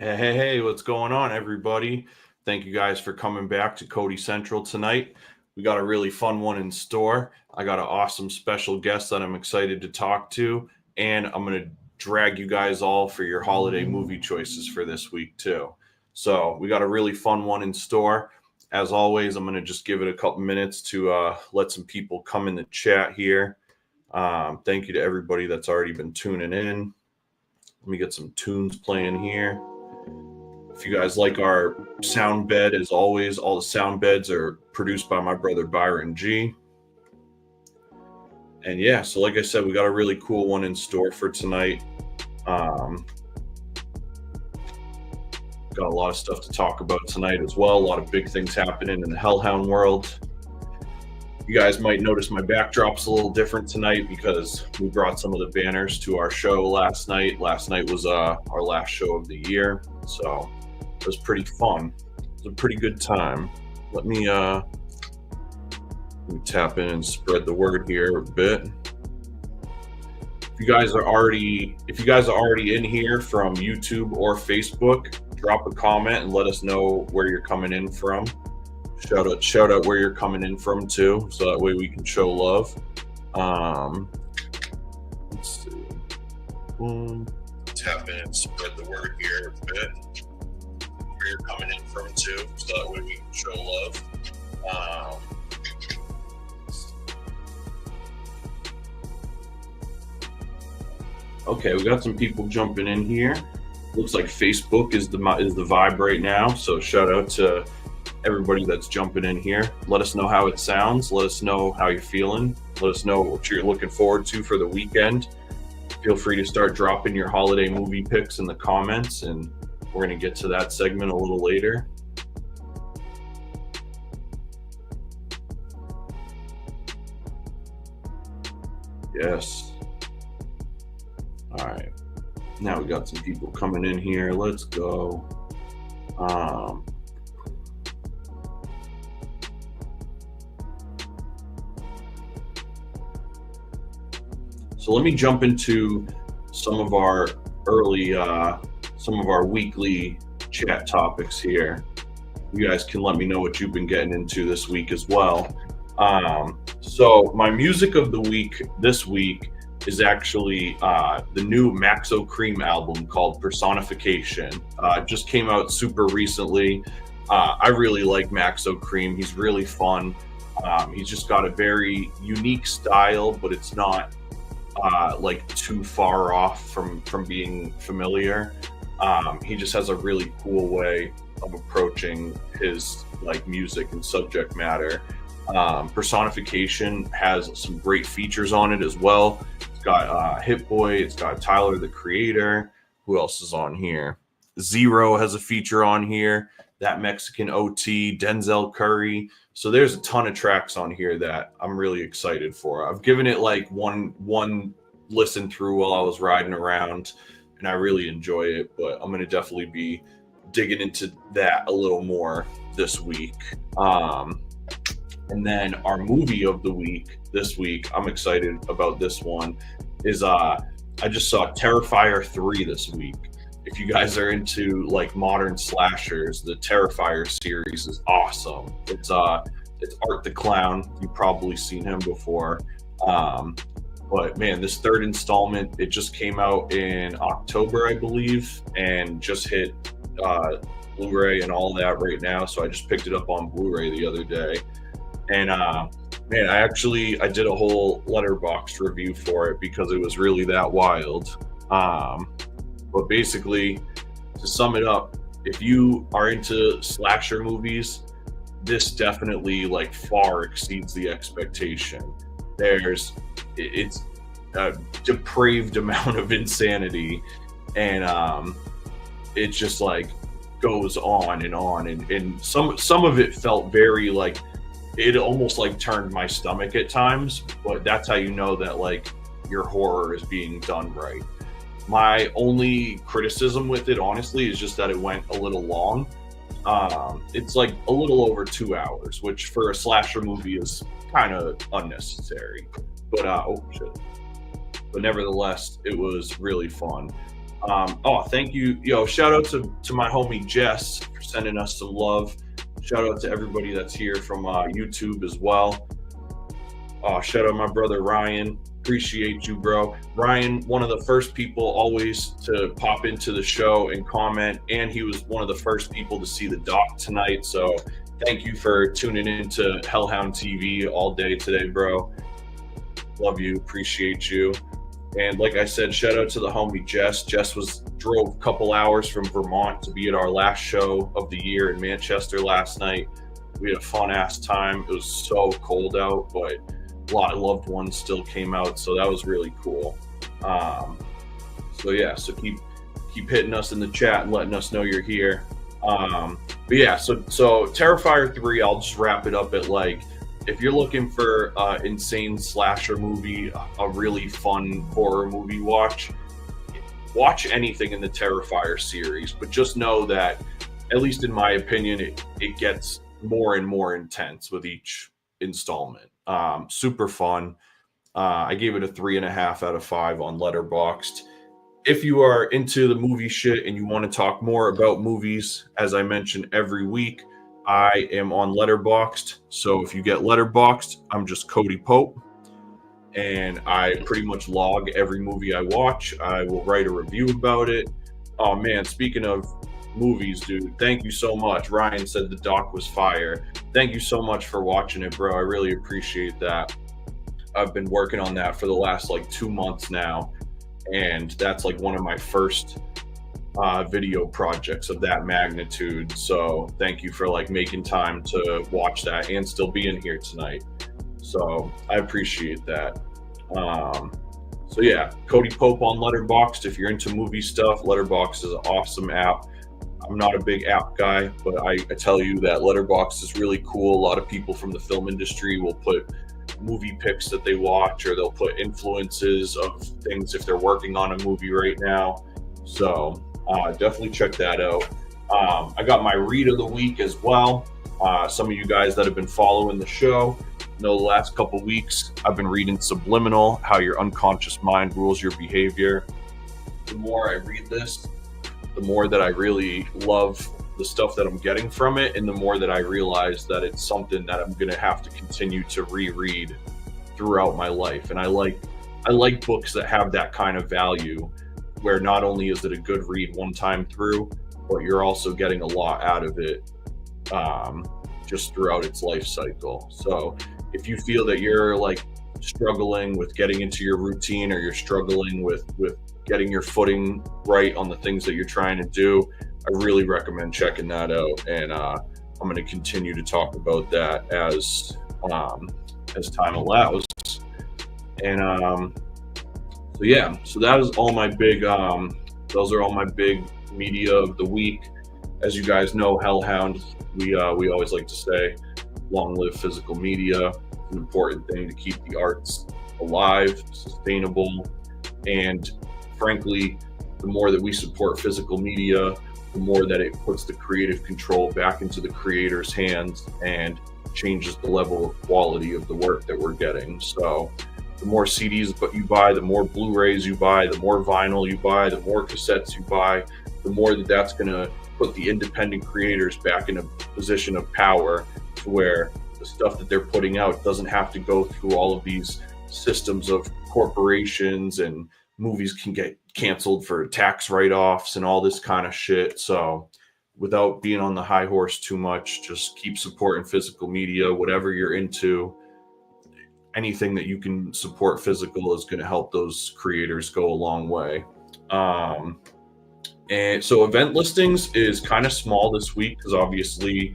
Hey, what's going on, everybody? Thank you guys for coming back to Cody Central tonight. We got a really fun one in store. I got an awesome special guest that I'm excited to talk to, and I'm going to drag you guys all for your holiday movie choices for this week, too. So, we got a really fun one in store. As always, I'm going to just give it a couple minutes to let some people come in the chat here. Thank you to everybody that's already been tuning in. Let me get some tunes playing here. If you guys like our sound bed, as always, all the sound beds are produced by my brother Byron G. And yeah, so like I said, we got a really cool one in store for tonight. Got a lot of stuff to talk about tonight as well. A lot of big things happening in the Hellhound world. You guys might notice my backdrop's a little different tonight because we brought some of the banners to our show last night. Last night was our last show of the year, so it was pretty fun. It was a pretty good time. Let me tap in and spread the word here a bit. If you guys are already in here from YouTube or Facebook, drop a comment and let us know where you're coming in from. Shout out where you're coming in from too, so that way we can show love. Let's see. Tap in and spread the word here a bit. Where you're coming in from too, so that way we can show love. Okay, we got some people jumping in here. Looks like Facebook is the vibe right now. So shout out to everybody that's jumping in here. Let us know how it sounds. Let us know how you're feeling. Let us know what you're looking forward to for the weekend. Feel free to start dropping your holiday movie picks in the comments, and we're going to get to that segment a little later. Yes. All right. Now we got some people coming in here. Let's go. So let me jump into some of our weekly chat topics here. You guys can let me know what you've been getting into this week as well. So my music of the week this week is actually the new Maxo Cream album called Personification. It just came out super recently. I really like Maxo Cream. He's really fun. He's just got a very unique style, but it's not like too far off from being familiar. He just has a really cool way of approaching his like music and subject matter. Personification has some great features on it as well. It's got Hit Boy, it's got Tyler the Creator. Who else is on here? Zero has a feature on here. That Mexican OT, Denzel Curry. So there's a ton of tracks on here that I'm really excited for. I've given it like one listen through while I was riding around, and I really enjoy it, but I'm going to definitely be digging into that a little more this week. And then our movie of the week this week, I'm excited about this one, is I just saw Terrifier 3 this week. If you guys are into like modern slashers, the Terrifier series is awesome. It's Art the Clown. You've probably seen him before. But man, this third installment, it just came out in October, I believe, and just hit Blu-ray and all that right now. So I just picked it up on Blu-ray the other day. And man, I did a whole Letterboxd review for it because it was really that wild. But basically, to sum it up, if you are into slasher movies, this definitely like far exceeds the expectation. It's a depraved amount of insanity, and it just like goes on and on, and some of it felt very like, it almost like turned my stomach at times, but that's how you know that like your horror is being done right. My only criticism with it, honestly, is just that it went a little long. It's like a little over 2 hours, which for a slasher movie is kind of unnecessary. But but nevertheless, it was really fun. Thank you. Shout out to my homie Jess for sending us some love. Shout out to everybody that's here from YouTube as well. Shout out my brother Ryan. Appreciate you, bro. Ryan, one of the first people always to pop into the show and comment, and he was one of the first people to see the doc tonight. So thank you for tuning in to Hellhound TV all day today, bro. Love you. Appreciate you. And like I said, shout out to the homie Jess. Jess drove a couple hours from Vermont to be at our last show of the year in Manchester last night. We had a fun ass time. It was so cold out, but a lot of loved ones still came out, so that was really cool. So keep hitting us in the chat and letting us know you're here. So Terrifier 3, I'll just wrap it up at if you're looking for insane slasher movie, a really fun horror movie, watch anything in the Terrifier series, but just know that, at least in my opinion, it gets more and more intense with each installment. Super fun. I gave it a 3.5 out of 5 on Letterboxd. If you are into the movie shit and you want to talk more about movies, as I mentioned every week, I am on Letterboxd. So if you get Letterboxd, I'm just Cody Pope, and I pretty much log every movie I watch. I will write a review about it. Oh man, speaking of movies, dude, thank you so much. Ryan said the doc was fire. Thank you so much for watching it, bro. I really appreciate that. I've been working on that for the last 2 months now, and that's one of my first video projects of that magnitude. So thank you for making time to watch that and still being here tonight. So I appreciate that. Cody Pope on Letterboxd. If you're into movie stuff, Letterboxd is an awesome app. I'm not a big app guy, but I tell you that Letterboxd is really cool. A lot of people from the film industry will put movie picks that they watch, or they'll put influences of things if they're working on a movie right now. So definitely check that out. I got my read of the week as well. Some of you guys that have been following the show know the last couple weeks I've been reading Subliminal, How Your Unconscious Mind Rules Your Behavior. The more I read this, the more that I really love the stuff that I'm getting from it, and the more that I realize that it's something that I'm going to have to continue to reread throughout my life. And I like books that have that kind of value, where not only is it a good read one time through, but you're also getting a lot out of it just throughout its life cycle. So if you feel that you're struggling with getting into your routine, or you're struggling with getting your footing right on the things that you're trying to do, I really recommend checking that out. And I'm going to continue to talk about that as time allows. And so that is all my big those are all my big media of the week. As you guys know, Hellhound, we always like to say, long live physical media. It's an important thing to keep the arts alive, sustainable, and frankly, the more that we support physical media, the more that it puts the creative control back into the creator's hands and changes the level of quality of the work that we're getting. So the more CDs that you buy, the more Blu-rays you buy, the more vinyl you buy, the more cassettes you buy, the more that's going to put the independent creators back in a position of power, to where the stuff that they're putting out doesn't have to go through all of these systems of corporations, and movies can get canceled for tax write-offs and all this kind of shit. So without being on the high horse too much, just keep supporting physical media, whatever you're into. Anything that you can support physical is going to help those creators go a long way. And so event listings is kind of small this week, because obviously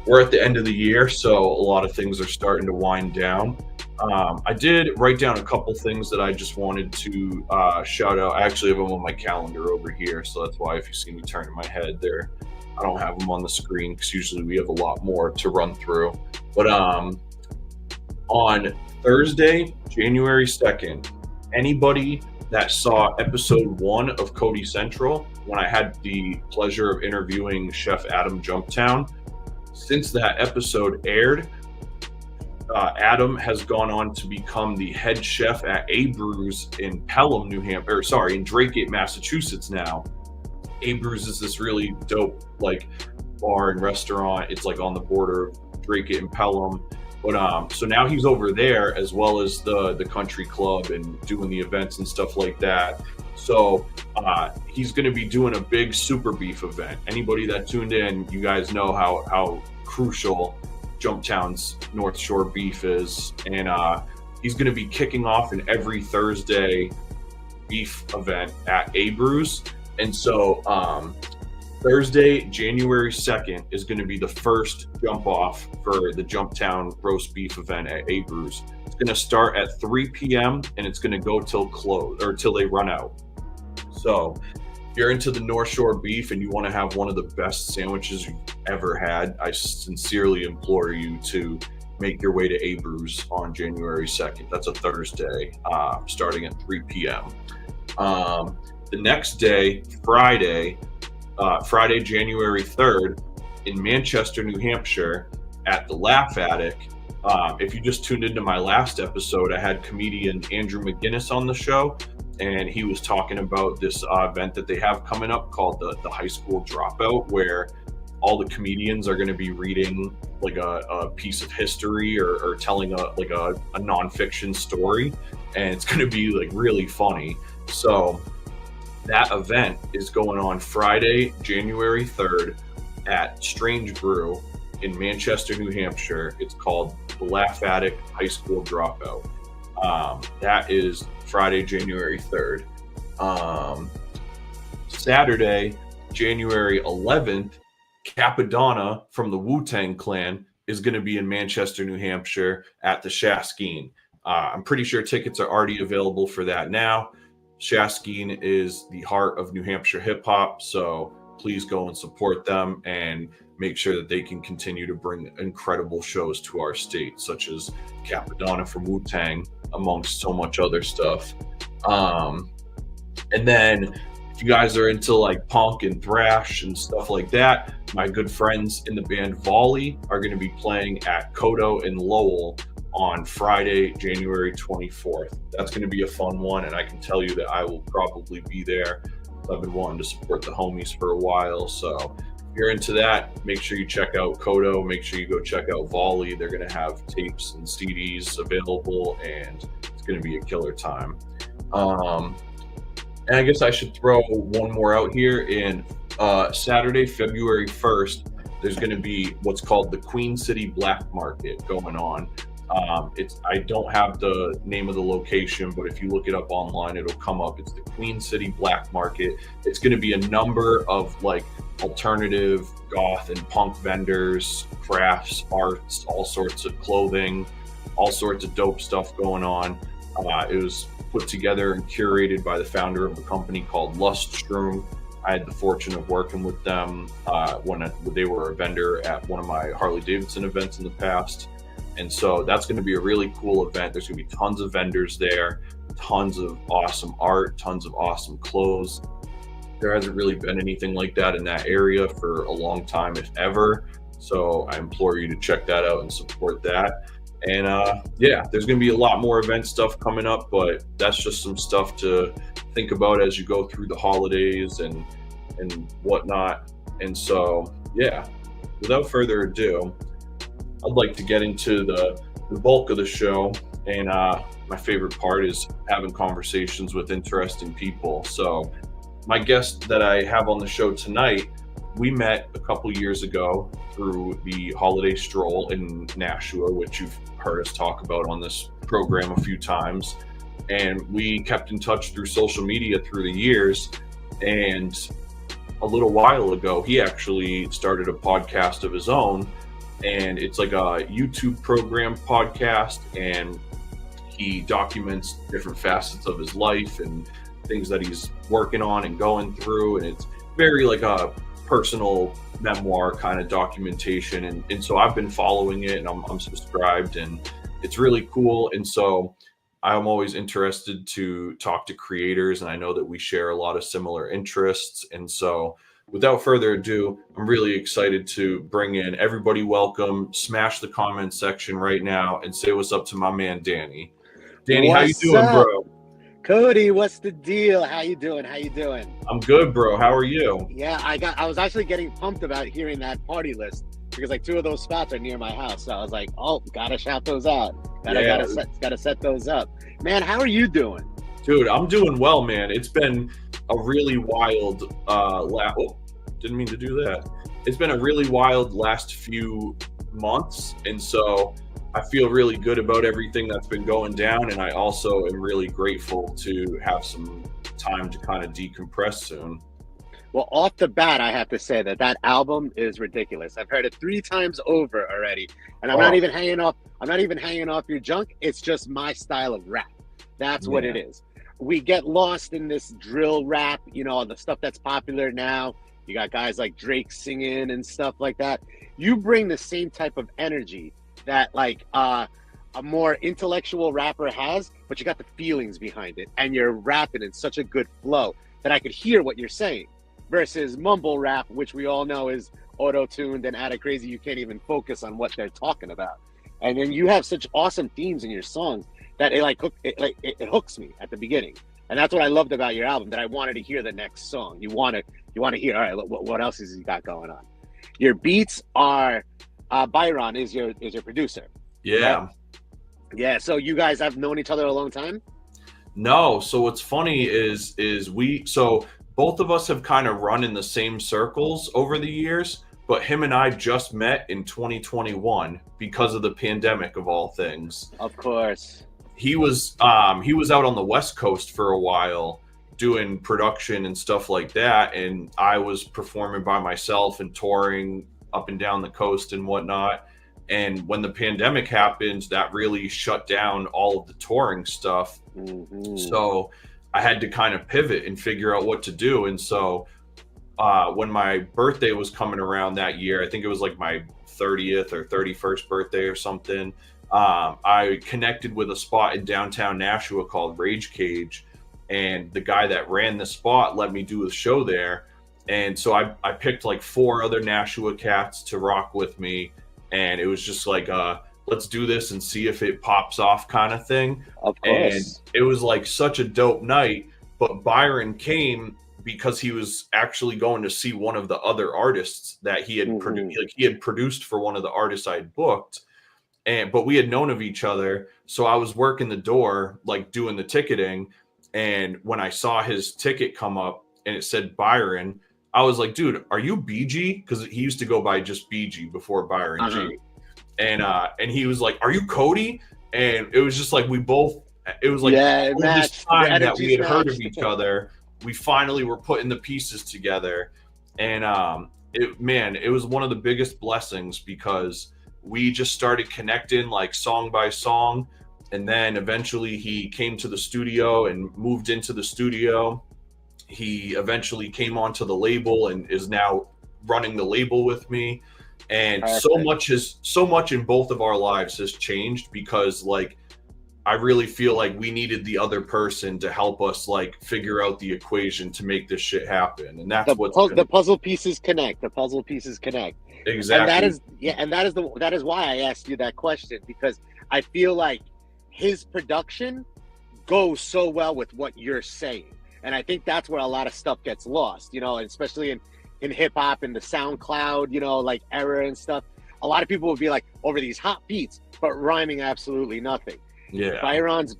we're at the end of the year, so a lot of things are starting to wind down. I did write down a couple things that I just wanted to shout out. I actually have them on my calendar over here, so that's why if you see me turning my head there, I don't have them on the screen, because usually we have a lot more to run through. But on Thursday, January 2nd, anybody that saw episode 1 of Cody Central, when I had the pleasure of interviewing Chef Adam Jumptown, since that episode aired, Adam has gone on to become the head chef at Abreu's in Pelham, New Hampshire, in Drake, Massachusetts now. Abreu's is this really dope like bar and restaurant. It's like on the border of Drake and Pelham. But so now he's over there as well as the country club and doing the events and stuff like that. So he's going to be doing a big super beef event. Anybody that tuned in, you guys know how crucial Jumptown's North Shore beef is, and he's going to be kicking off an every Thursday beef event at Abreu's. And so Thursday, January 2nd is going to be the first jump off for the Jumptown roast beef event at Abreu's. It's going to start at 3 p.m. and it's going to go till they run out. So if you're into the North Shore beef and you want to have one of the best sandwiches you've ever had, I sincerely implore you to make your way to Abreu's on January 2nd. That's a Thursday, starting at 3 p.m. The next day, Friday, January 3rd, in Manchester, New Hampshire, at the Laugh Attic. If you just tuned into my last episode, I had comedian Andrew McGinnis on the show, and he was talking about this event that they have coming up called the High School Dropout, where all the comedians are going to be reading like a piece of history or telling a nonfiction story, and it's going to be like really funny. So that event is going on Friday, January 3rd at Strange Brew in Manchester, New Hampshire. It's called the Laugh Attic High School Dropout. That is Friday, January 3rd. Saturday, January 11th, Capadonna from the Wu-Tang Clan is going to be in Manchester, New Hampshire at the Shaskeen. I'm pretty sure tickets are already available for that now. Shaskeen is the heart of New Hampshire hip hop, so please go and support them and make sure that they can continue to bring incredible shows to our state, such as Capadonna from Wu-Tang, amongst so much other stuff. And then if you guys are into like punk and thrash and stuff like that, my good friends in the band Volley are going to be playing at Cody in Lowell on Friday, January 24th. That's going to be a fun one, and I can tell you that I will probably be there. I've been wanting to support the homies for a while, so if you're into that, make sure you check out Cody. Make sure you go check out Volley. They're going to have tapes and CDs available, and it's going to be a killer time. And I guess I should throw one more out here. In Saturday, February 1st, there's going to be what's called the Queen City Black Market going on. I don't have the name of the location, but if you look it up online, it'll come up. It's the Queen City Black Market. It's going to be a number of like alternative goth and punk vendors, crafts, arts, all sorts of clothing, all sorts of dope stuff going on. It was put together and curated by the founder of a company called Luststrom. I had the fortune of working with them when they were a vendor at one of my Harley Davidson events in the past. And so that's going to be a really cool event. There's going to be tons of vendors there, tons of awesome art, tons of awesome clothes. There hasn't really been anything like that in that area for a long time, if ever. So I implore you to check that out and support that. And there's going to be a lot more event stuff coming up, but that's just some stuff to think about as you go through the holidays and whatnot. And so, without further ado, I'd like to get into the bulk of the show, and my favorite part is having conversations with interesting people. So my guest that I have on the show tonight, we met a couple years ago through the holiday stroll in Nashua, which you've heard us talk about on this program a few times. And we kept in touch through social media through the years. And a little while ago, he actually started a podcast of his own. And it's like a YouTube program podcast, and he documents different facets of his life and things that he's working on and going through. And it's very like a personal memoir kind of documentation. And so I've been following it, and I'm subscribed, and it's really cool. And so I'm always interested to talk to creators, and I know that we share a lot of similar interests. And so without further ado, I'm really excited to bring in everybody. Welcome. Smash the comment section right now and say what's up to my man Danny. Danny, how you What's doing, up, bro? Cody? What's the deal? How you doing? How you doing? I'm good, bro. How are you? Yeah, I was actually getting pumped about hearing that party list because like two of those spots are near my house. So I was like, oh, gotta shout those out. Yeah, Gotta set those up. Man, how are you doing? dude, I'm doing well, man. It's been a really wild didn't mean to do that. It's been a really wild last few months, and so I feel really good about everything that's been going down, and I also am really grateful to have some time to kind of decompress soon. Well, off the bat, I have to say that album is ridiculous. I've heard it 3 times over already, and I'm not Oh, even hanging off. I'm not even hanging off your junk. It's just my style of rap. That's what yeah. it is. We get lost in this drill rap, the stuff that's popular now. You got guys like Drake singing and stuff like that. You bring the same type of energy that like a more intellectual rapper has, but you got the feelings behind it, and you're rapping in such a good flow that I could hear what you're saying versus mumble rap, which we all know is auto-tuned and added crazy. You can't even focus on what they're talking about. And then you have such awesome themes in your songs that it hooks me at the beginning. And that's what I loved about your album, that I wanted to hear the next song. You want to hear, all right, what else has he got going on? Your beats are Byron is your producer. Correct? Yeah. Yeah, so you guys have known each other a long time? No, so what's funny is we so both of us have kind of run in the same circles over the years, but him and I just met in 2021 because of the pandemic of all things. Of course. He was out on the West Coast for a while doing production and stuff like that, and I was performing by myself and touring up and down the coast and whatnot. And when the pandemic happened, that really shut down all of the touring stuff. Mm-hmm. So I had to kind of pivot and figure out what to do. And so when my birthday was coming around that year, I think it was like my 30th or 31st birthday or something, I connected with a spot in downtown Nashua called Rage Cage. And the guy that ran the spot let me do a show there. And so I picked like 4 other Nashua cats to rock with me. And it was just like, let's do this and see if it pops off kind of thing. Of And course. it was like such a dope night. But Byron came because he was actually going to see one of the other artists that he had produced. Mm-hmm. Like he had produced for one of the artists I had booked. But we had known of each other. So I was working the door, like doing the ticketing. And when I saw his ticket come up and it said Byron, I was like, dude, are you BG? Because he used to go by just BG before Byron Uh-huh. G. And he was like, are you Cody? And it was just like it was like Yeah, it all this matched. The time that we energies had heard of matched. each other, we finally were putting the pieces together. And it was one of the biggest blessings because we just started connecting like song by song. And then eventually he came to the studio and moved into the studio. He eventually came onto the label and is now running the label with me. And Perfect. so much in both of our lives has changed because like I really feel like we needed the other person to help us like figure out the equation to make this shit happen. And that's what's The been puzzle pieces connect. The puzzle pieces connect. And exactly. that is why I asked you that question, because I feel like his production goes so well with what you're saying. And I think that's where a lot of stuff gets lost, and especially in hip hop and the SoundCloud, like era and stuff. A lot of people would be like over these hot beats, but rhyming absolutely nothing. Yeah. Byron's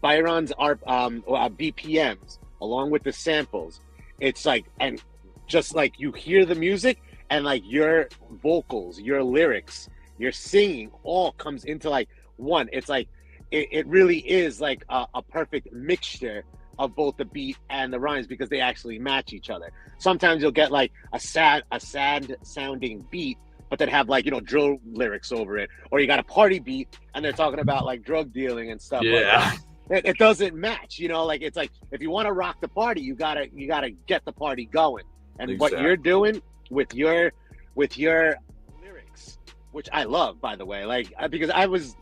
are BPMs along with the samples. It's like, and just like you hear the music and like your vocals, your lyrics, your singing all comes into like one. It's like it really is like a perfect mixture of both the beat and the rhymes because they actually match each other. Sometimes you'll get like a sad sounding beat, but then have like drill lyrics over it, or you got a party beat and they're talking about like drug dealing and stuff like Yeah. that. It doesn't match, like it's like if you want to rock the party, you gotta get the party going. And what you're Exactly. doing with your lyrics, which I love, by the way, like because I've always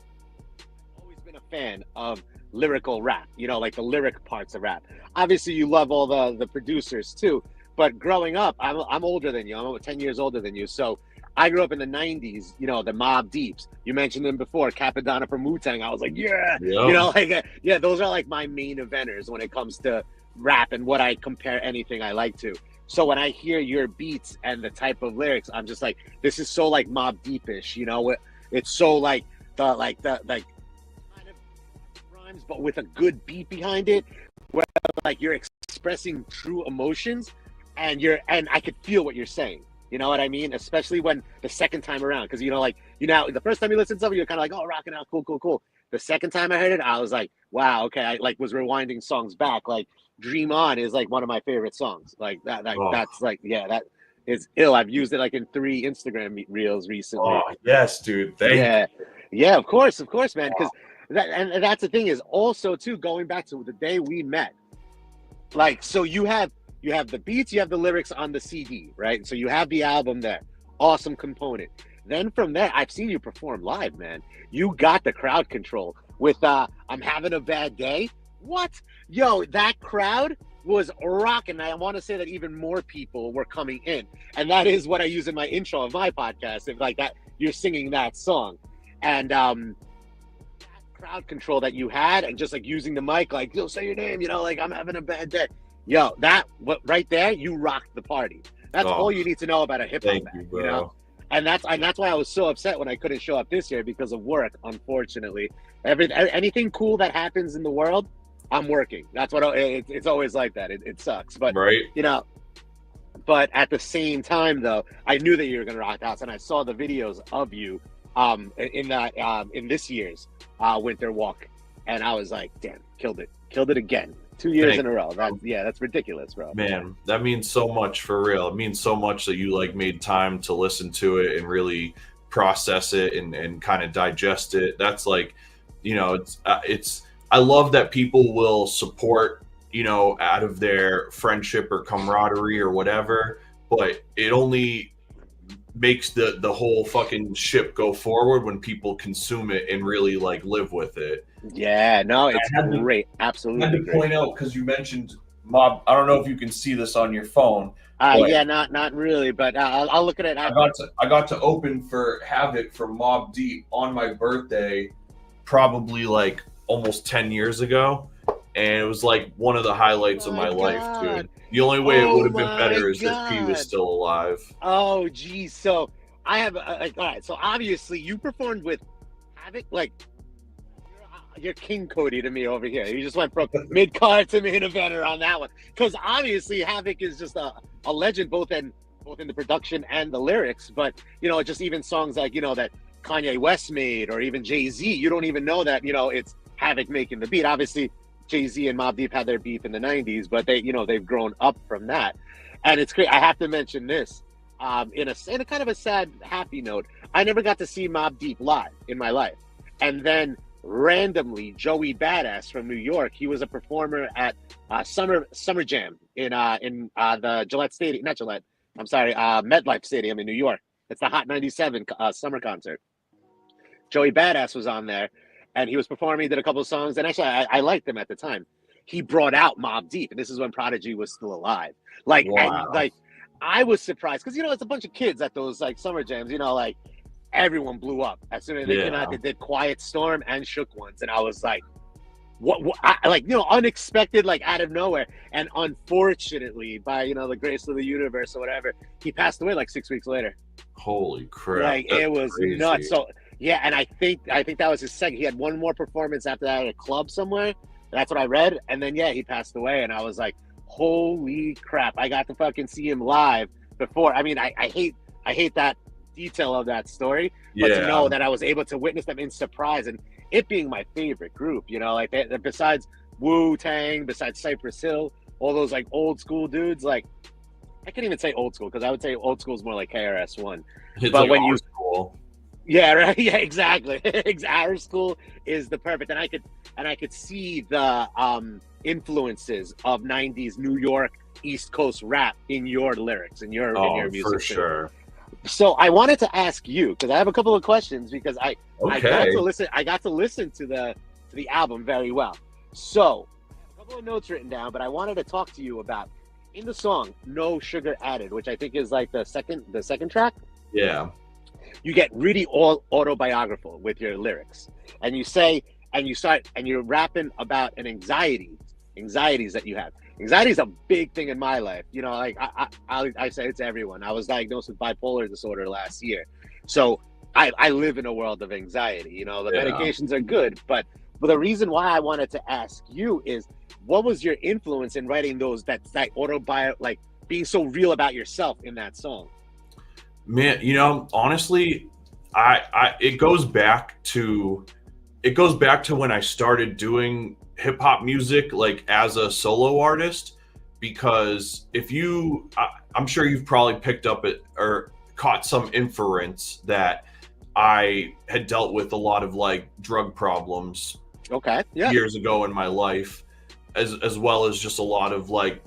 been a fan of lyrical rap, like the lyric parts of rap. Obviously, you love all the producers too, But growing up, I'm older than you. I'm over 10 years older than you. So I grew up in the 90s, you know, the Mobb Deeps. You mentioned them before, Capadonna from Wu-Tang. I was like, yeah. Yep. You know, like, yeah, those are like my main eventers when it comes to rap and what I compare anything I like to. So when I hear your beats and the type of lyrics, I'm just like, this is so like Mobb Deep-ish, you know? It's so like the kind of rhymes, but with a good beat behind it, where like you're expressing true emotions, and I could feel what you're saying. You know what I mean? Especially when the second time around, because you know, like the first time you listen to something, you're kind of like, oh, rocking out, cool. The second time I heard it, I was like, wow, okay. I like was rewinding songs back. Like Dream On is like one of my favorite songs. Like that, that's like, yeah, that is ill. I've used it like in 3 Instagram reels recently. Oh yes, dude. Thank you. Yeah, of course, man. Because and that's the thing is also too, going back to the day we met. Like, so you have the beats, you have the lyrics on the CD, right? So you have the album there. Awesome component. Then from there, I've seen you perform live, man. You got the crowd control with I'm Having a Bad Day. What? Yo, that crowd was rocking. I want to say that even more people were coming in. And that is what I use in my intro of my podcast. If like that, you're singing that song. And that crowd control that you had, and just like using the mic, like, yo, say your name, you know, like I'm having a bad day. Yo, right there, you rocked the party. That's all you need to know about a hip hop act, you know? And that's why I was so upset when I couldn't show up this year because of work, unfortunately. Anything cool that happens in the world, I'm working. That's what it's always like that. It sucks. But, right. You know, but at the same time, though, I knew that you were going to rock the house, and I saw the videos of you in this year's Winter Walk, and I was like, damn, killed it again. 2 years in a row. That's ridiculous, bro. Man, that means so much for real. It means so much that you like made time to listen to it and really process it and kind of digest it. That's like, you know, it's I love that people will support, you know, out of their friendship or camaraderie or whatever, but it only makes the whole fucking ship go forward when people consume it and really like live with it. Yeah, no, it's great. Absolutely. I had to point out, because you mentioned Mob. I don't know if you can see this on your phone. Yeah, not really, but I'll look at it. I got to open for Havoc from Mobb Deep on my birthday, probably like almost 10 years ago, and it was like one of the highlights of my life, dude. The only way it would have been better is if P was still alive. Oh, geez. So I have all right. So obviously you performed with Havoc, like. You're King Cody to me over here. You just went from mid-card to main eventer on that one. Because obviously Havoc is just a legend, both in the production and the lyrics. But, you know, just even songs like, you know, that Kanye West made, or even Jay-Z, you don't even know that, you know, it's Havoc making the beat. Obviously, Jay-Z and Mobb Deep had their beef in the 90s, but they, you know, they've grown up from that. And it's great. I have to mention this. In a kind of a sad, happy note, I never got to see Mobb Deep live in my life. And then randomly, Joey Badass from New York, he was a performer at Summer Jam in the Gillette Stadium, not Gillette, I'm sorry, MetLife Stadium in New York. It's the Hot 97 summer concert. Joey Badass was on there, and he was performing, he did a couple of songs, and actually I liked him at the time. He brought out Mobb Deep, and this is when Prodigy was still alive. Like, wow. And like, I was surprised, because, you know, it's a bunch of kids at those like summer jams, you know, like, everyone blew up as soon as they came out. They did Quiet Storm and Shook Ones, and I was like, what like, you know, unexpected, like out of nowhere. And unfortunately, by, you know, the grace of the universe or whatever, he passed away like 6 weeks later. Holy crap! Like, it was crazy. Nuts. So yeah, and I think that was his second. He had one more performance after that at a club somewhere. That's what I read, and then he passed away, and I was like, holy crap! I got to fucking see him live before. I mean, I hate that detail of that story, but to know that I was able to witness them in surprise, and it being my favorite group, you know, like besides Wu-Tang, besides Cypress Hill, all those like old school dudes, like I can't even say old school, because I would say old school is more like KRS-One. It's but like when you school. Yeah, right. Yeah, exactly. Our school is the perfect, and I could see the influences of 90s New York East Coast rap in your lyrics, in your music. For sure. So I wanted to ask you, because I have a couple of questions, because I got to listen to the album very well. So I have a couple of notes written down, but I wanted to talk to you about in the song No Sugar Added, which I think is like the second track, Yeah. you get really all autobiographical with your lyrics, and you say, and you start, and you're rapping about anxieties that you have. Anxiety is a big thing in my life. You know, like I say it to everyone. I was diagnosed with bipolar disorder last year, so I live in a world of anxiety. You know, the medications are good, but the reason why I wanted to ask you is, what was your influence in writing that like being so real about yourself in that song? Man, you know, honestly, it goes back to when I started doing hip hop music, like as a solo artist. Because I'm sure you've probably picked up it or caught some inference that I had dealt with a lot of like drug problems Okay, yeah, years ago in my life, as well as just a lot of like,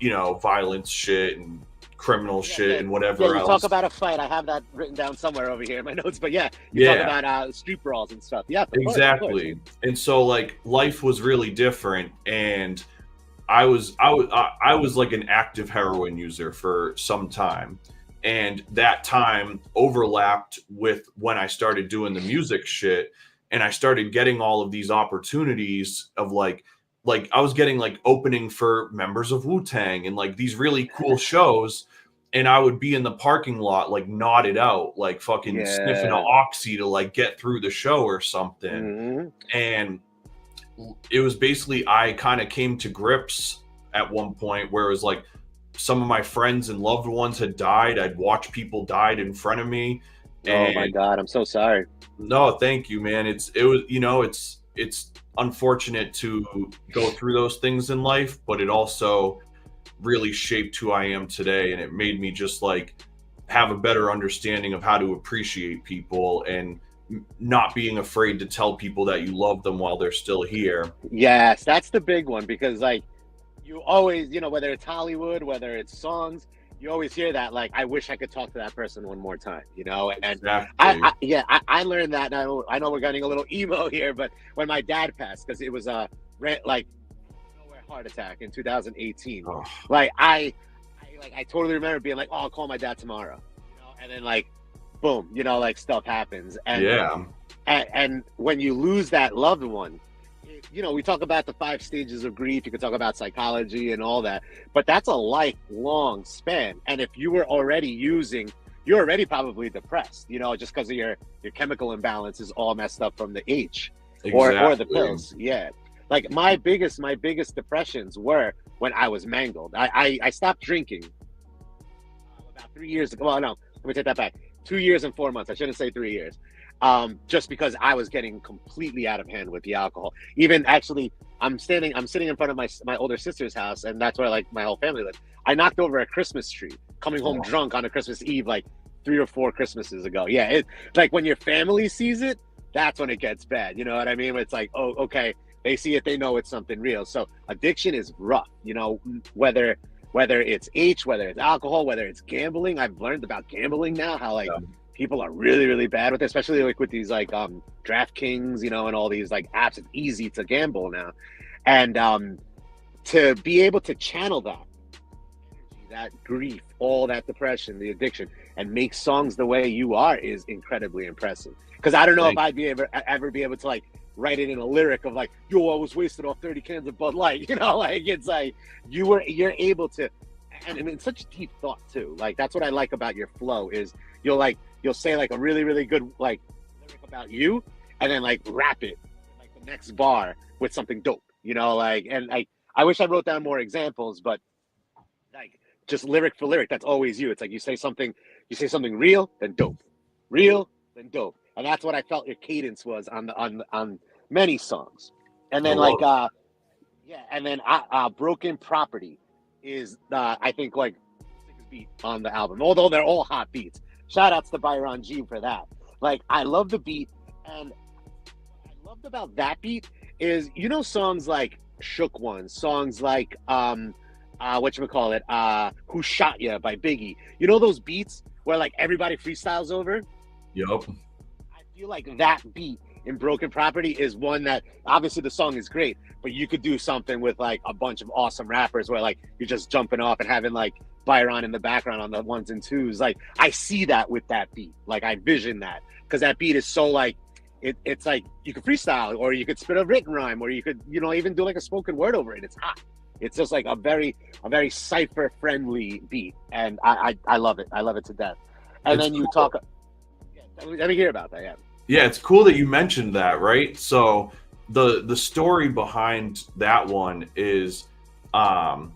you know, violence shit and criminal shit and whatever yeah. You else. talk about a fight. I have that written down somewhere over here in my notes. But yeah, you talk about street brawls and stuff. Yeah, exactly. Of course. And so like life was really different, and I was like an active heroin user for some time, and that time overlapped with when I started doing the music shit, and I started getting all of these opportunities of like I was getting like opening for members of Wu-Tang and like these really cool shows, and I would be in the parking lot like nodded out, like fucking sniffing an oxy to like get through the show or something. Mm-hmm. And it was basically, I kind of came to grips at one point where it was like some of my friends and loved ones had died. I'd watch people died in front of me. Oh my God, I'm so sorry. No, thank you, man. It was, you know, it's unfortunate to go through those things in life, but it also really shaped who I am today, and it made me just like have a better understanding of how to appreciate people and not being afraid to tell people that you love them while they're still here. Yes, that's the big one, because like you always, you know, whether it's Hollywood, whether it's songs, you always hear that, like, I wish I could talk to that person one more time, you know? And Exactly. I learned that. And I know we're getting a little emo here, but when my dad passed, because it was a like nowhere heart attack in 2018, like I totally remember being like, oh, I'll call my dad tomorrow, you know? And then like, boom, you know, like stuff happens. And and when you lose that loved one, you know, we talk about the 5 stages of grief. You can talk about psychology and all that, but that's a lifelong span. And if you were already using, you're already probably depressed, you know, just because of your chemical imbalance is all messed up from the H or the pills. Yeah. Like my biggest depressions were when I was mangled. I stopped drinking about 3 years ago. Well, no, let me take that back. 2 years and 4 months. I shouldn't say 3 years. Just because I was getting completely out of hand with the alcohol. Even actually, I'm sitting in front of my older sister's house, and that's where like my whole family lived. I knocked over a Christmas tree, coming home drunk on a Christmas Eve, like 3 or 4 Christmases ago. Yeah, it like when your family sees it, that's when it gets bad. You know what I mean? It's like, oh, okay, they see it, they know it's something real. So addiction is rough. You know, whether it's H, whether it's alcohol, whether it's gambling. I've learned about gambling now, how like people are really, really bad with it, especially like with these like DraftKings, you know, and all these like apps. It's easy to gamble now. And to be able to channel that energy, that grief, all that depression, the addiction, and make songs the way you are is incredibly impressive. Because I don't know if I'd be ever be able to like write it in a lyric of like, yo, I was wasted off 30 cans of Bud Light, you know, like it's like you're able to, and I mean, such deep thought too. Like that's what I like about your flow is you'll say like a really, really good like lyric about you, and then like wrap it like the next bar with something dope, you know, like, and like I wish I wrote down more examples, but like just lyric for lyric, that's always you. It's like you say something real, then dope, real, then dope, and that's what I felt your cadence was on many songs. And then like and then Broken Property is I think like the sickest beat on the album, although they're all hot beats. Shout outs to Byron G for that. Like I love the beat, and what I loved about that beat is, you know, songs like Shook Ones, songs like Who Shot Ya by Biggie. You know those beats where like everybody freestyles over? Yup. I feel like that beat in Broken Property is one that obviously the song is great, but you could do something with like a bunch of awesome rappers where like you're just jumping off and having like Byron in the background on the ones and twos. Like I see that with that beat. Like I vision that because that beat is so like it's like you could freestyle or you could spit a written rhyme or you could, you know, even do like a spoken word over it. It's hot. It's just like a very cipher friendly beat, and I love it. I love it to death. And then you talk. Let me hear about that. Yeah. Yeah, it's cool that you mentioned that, right? So the story behind that one is the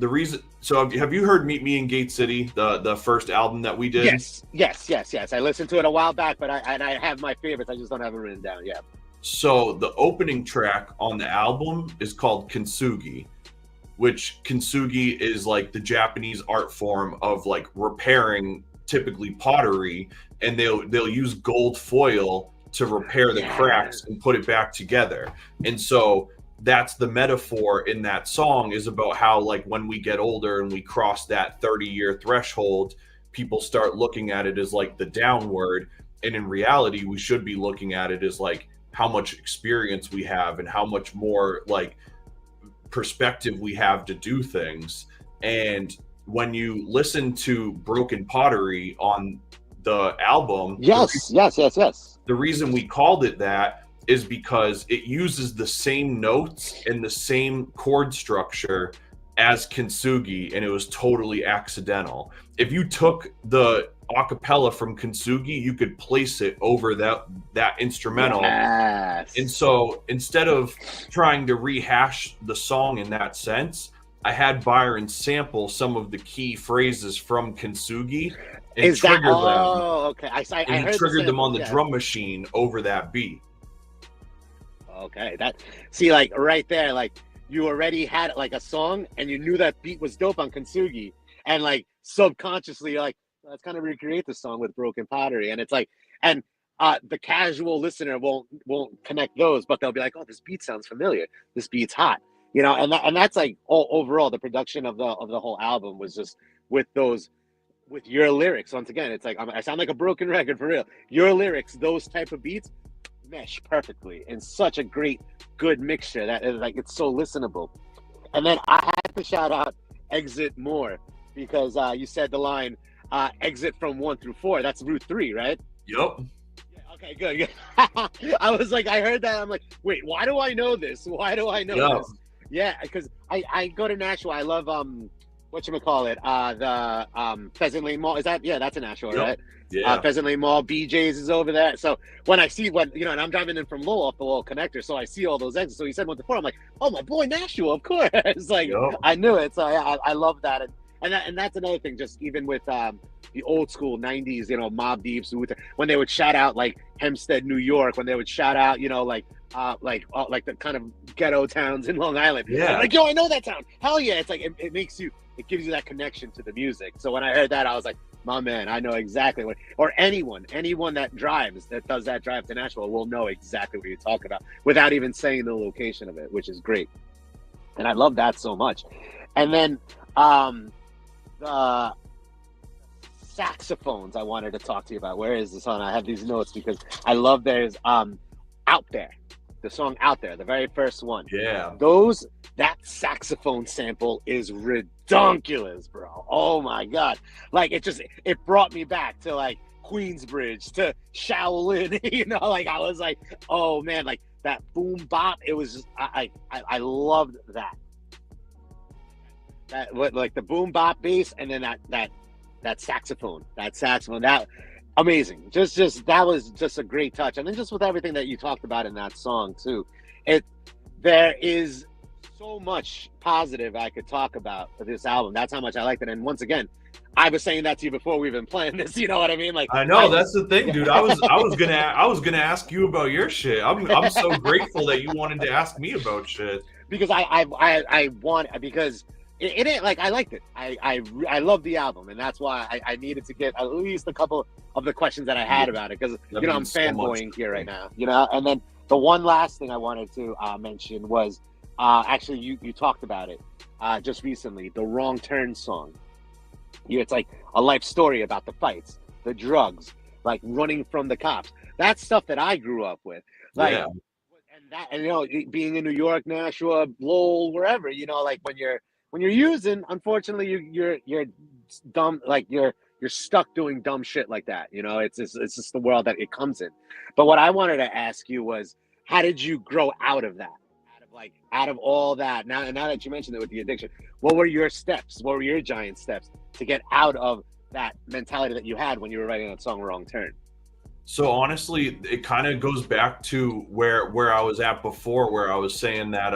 reason. So have you heard Meet Me in Gate City, the first album that we did? Yes. I listened to it a while back, but I have my favorites. I just don't have it written down. Yeah. So the opening track on the album is called Kintsugi, which Kintsugi is like the Japanese art form of like repairing typically pottery, and they'll use gold foil to repair the cracks and put it back together. And so that's the metaphor in that song, is about how like when we get older and we cross that 30-year threshold, people start looking at it as like the downward, and in reality we should be looking at it as like how much experience we have and how much more like perspective we have to do things. And when you listen to Broken Pottery on the album, yes. The reason we called it that is because it uses the same notes and the same chord structure as Kintsugi, and it was totally accidental. If you took the acapella from Kintsugi, you could place it over that instrumental. Yes. And so instead of trying to rehash the song in that sense, I had Byron sample some of the key phrases from Kintsugi and trigger them. Oh, okay. I heard triggered them on the drum machine over that beat. Okay, see, like right there, like you already had like a song and you knew that beat was dope on Kintsugi, and like subconsciously you're like, let's kind of recreate the song with Broken Pottery. And it's like, and the casual listener won't connect those, but they'll be like, oh, this beat sounds familiar, this beat's hot, you know. And that's like overall the production of the whole album was just with your lyrics. Once again, it's like I sound like a broken record for real. Your lyrics, those type of beats mesh perfectly in such a good mixture that like it's so listenable. And then I had to shout out Exit More because you said the line exit from 1 through 4. That's Route 3, right? Yep. Yeah, okay, good. I was like, I heard that. I'm like, wait, why do I know this? Why do I know this? Yeah, because I go to Nashua. I love whatchamacallit, the Pheasant Lane Mall. Is that, yeah, that's in Nashua, right? Yeah. Pheasant Lane Mall, BJ's is over there. So when I see you know, and I'm driving in from Lowell off the Lowell connector, so I see all those exits. So he said 1 to 4. I'm like, oh, my boy Nashua, of course. It's like, I knew it. So I love that. And that's another thing, just even with the old school 90s, you know, Mobb Deeps, when they would shout out like Hempstead, New York, when they would shout out, you know, like the kind of ghetto towns in Long Island. Yeah. I'm like, yo, I know that town. Hell yeah. It's like, it gives you that connection to the music. So when I heard that, I was like, my man, I know exactly what, or anyone that does that drive to Nashville will know exactly what you're talking about without even saying the location of it, which is great. And I love that so much. And then, the saxophones I wanted to talk to you about. Where is this on? I have these notes because I love there's Out There, the song Out There, the very first one. Yeah. That saxophone sample is redonkulous, bro. Oh my God. Like it brought me back to like Queensbridge, to Shaolin, you know, like I was like, oh man, like that boom bop. It was just, I loved that. Like the boom bop bass, and then that saxophone, that amazing. Just that was just a great touch. And then just with everything that you talked about in that song too, there is so much positive I could talk about for this album. That's how much I liked it. And once again, I was saying that to you before we even planned this. You know what I mean? Like I know that's the thing, dude. I was gonna ask you about your shit. I'm so grateful that you wanted to ask me about shit, because I want, because it ain't like, I liked it. I love the album, and that's why I needed to get at least a couple of the questions that I had about it, because you know I'm fanboying here right now, you know. And then the one last thing I wanted to mention was actually you talked about it just recently, the Wrong Turn song. It's like a life story about the fights, the drugs, like running from the cops. That's stuff that I grew up with. Like, Yeah. and you know, being in New York, Nashua, Lowell, wherever, you know, like when you're using, unfortunately, you're dumb, like you're stuck doing dumb shit like that. You know, it's just the world that it comes in. But what I wanted to ask you was, how did you grow out of that? Out of all that, now that you mentioned it with the addiction, what were your steps? What were your giant steps to get out of that mentality that you had when you were writing that song "Wrong Turn"? So honestly, it kind of goes back to where I was at before, where I was saying that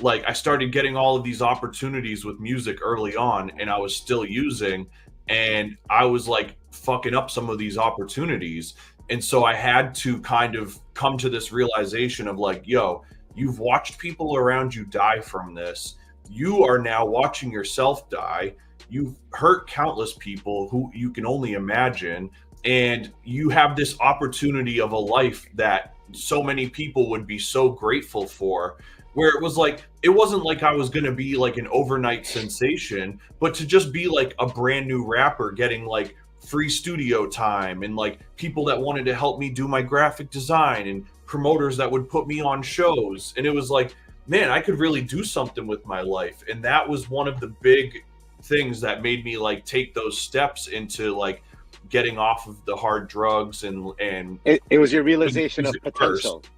like I started getting all of these opportunities with music early on, and I was still using, and I was like fucking up some of these opportunities. And so I had to kind of come to this realization of like, yo, you've watched people around you die from this. You are now watching yourself die. You've hurt countless people who you can only imagine. And you have this opportunity of a life that so many people would be so grateful for, where it was like, it wasn't like I was going to be like an overnight sensation, but to just be like a brand new rapper getting like free studio time, and like people that wanted to help me do my graphic design, and promoters that would put me on shows. And it was like, man, I could really do something with my life. And that was one of the big things that made me like take those steps into like getting off of the hard drugs, and it was your realization of potential. First.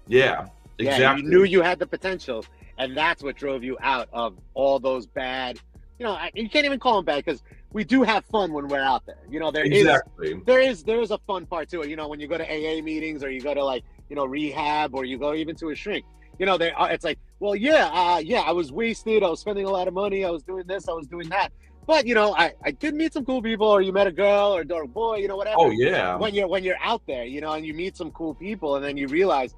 Yeah, exactly. Yeah, you knew you had the potential, and that's what drove you out of all those bad, you know, you can't even call them bad, because we do have fun when we're out there. You know, there is a fun part to it. You know, when you go to AA meetings, or you go to like, you know, rehab, or you go even to a shrink, you know, it's like, well, yeah, I was wasted. I was spending a lot of money. I was doing this. I was doing that. But, you know, I did meet some cool people, or you met a girl or a boy, you know, whatever. Oh, yeah. When you're out there, you know, and you meet some cool people, and then you realize,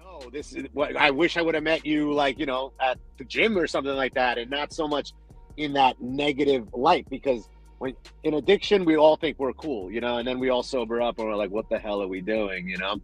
no, this is what I wish I would have met you, like, you know, at the gym or something like that, and not so much in that negative light. Because when in addiction, we all think we're cool, you know, and then we all sober up and we're like, what the hell are we doing, you know?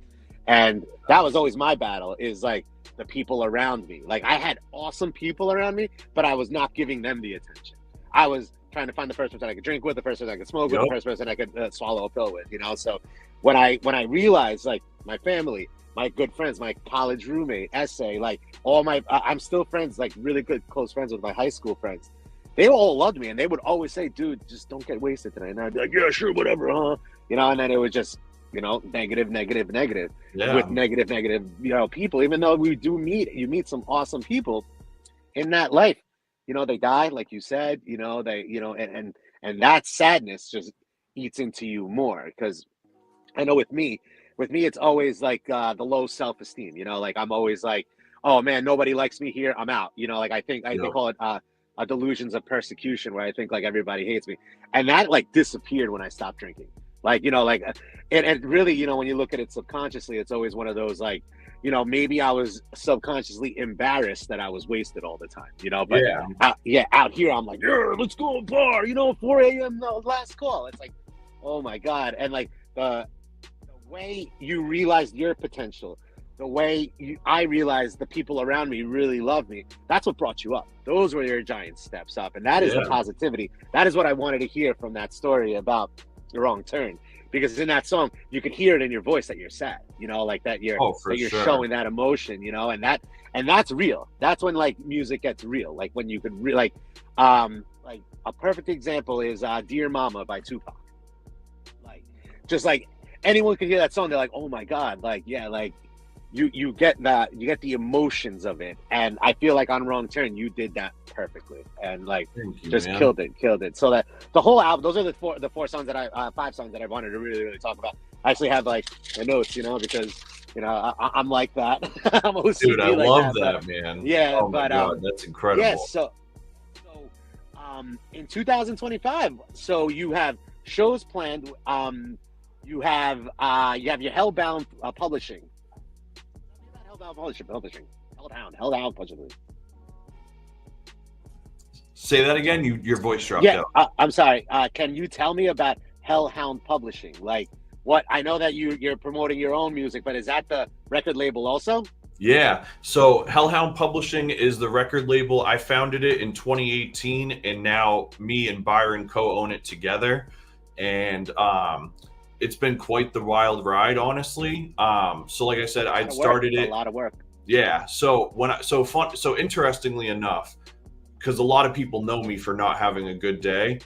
And that was always my battle, is like the people around me. Like, I had awesome people around me, but I was not giving them the attention. I was trying to find the first person I could drink with, the first person I could smoke with, the first person I could swallow a pill with, you know? So when I realized, like, my family, my good friends, my college roommate, essay, like all my, I'm still friends, like really good, close friends with my high school friends. They all loved me, and they would always say, dude, just don't get wasted tonight. And I'd be like, yeah, sure, whatever, huh? You know, and then it was just, you know, negative, with negative, you know, people. Even though you meet some awesome people in that life. You know, they die, like you said, you know, and that sadness just eats into you more. Because I know with me, it's always like the low self-esteem, you know, like I'm always like, oh man, nobody likes me here, I'm out. You know, like they call it delusions of persecution, where I think like everybody hates me. And that like disappeared when I stopped drinking. Like, you know, like it really, you know, when you look at it subconsciously, it's always one of those like, you know, maybe I was subconsciously embarrassed that I was wasted all the time, you know, but out here, I'm like, yeah, let's go to a bar, you know, 4 a.m. last call. It's like, oh my God. And like the way you realized your potential, the way I realized the people around me really love me, that's what brought you up. Those were your giant steps up. And that is the positivity. That is what I wanted to hear from that story about The Wrong Turn. Because in that song, you could hear it in your voice that you're sad, you know, like that you're showing that emotion, you know, and that's real. That's when like music gets real. Like when you could like a perfect example is Dear Mama by Tupac. Like, just like anyone could hear that song, they're like, oh my God, like, yeah, like you get the emotions of it. And I feel like on Wrong Turn, you did that perfectly, and like killed it. So that the whole album, those are the four songs that five songs that I wanted to really talk about. I actually have like my notes, you know, because you know I'm like that. I'm OCD. Dude, I like love that, man. Yeah, oh my God, that's incredible. Yeah, so in 2025, so you have shows planned. You have your Hellbound Publishing. Hellbound Publishing. Say that again. Your voice dropped out. I'm sorry. Can you tell me about Hellhound Publishing? Like, what? I know that you're promoting your own music, but is that the record label also? Yeah. So Hellhound Publishing is the record label. I founded it in 2018, and now me and Byron co-own it together. And it's been quite the wild ride, honestly. So like I said, I'd It's started a it. lot of work. Yeah. So interestingly enough, because a lot of people know me for not having a good day,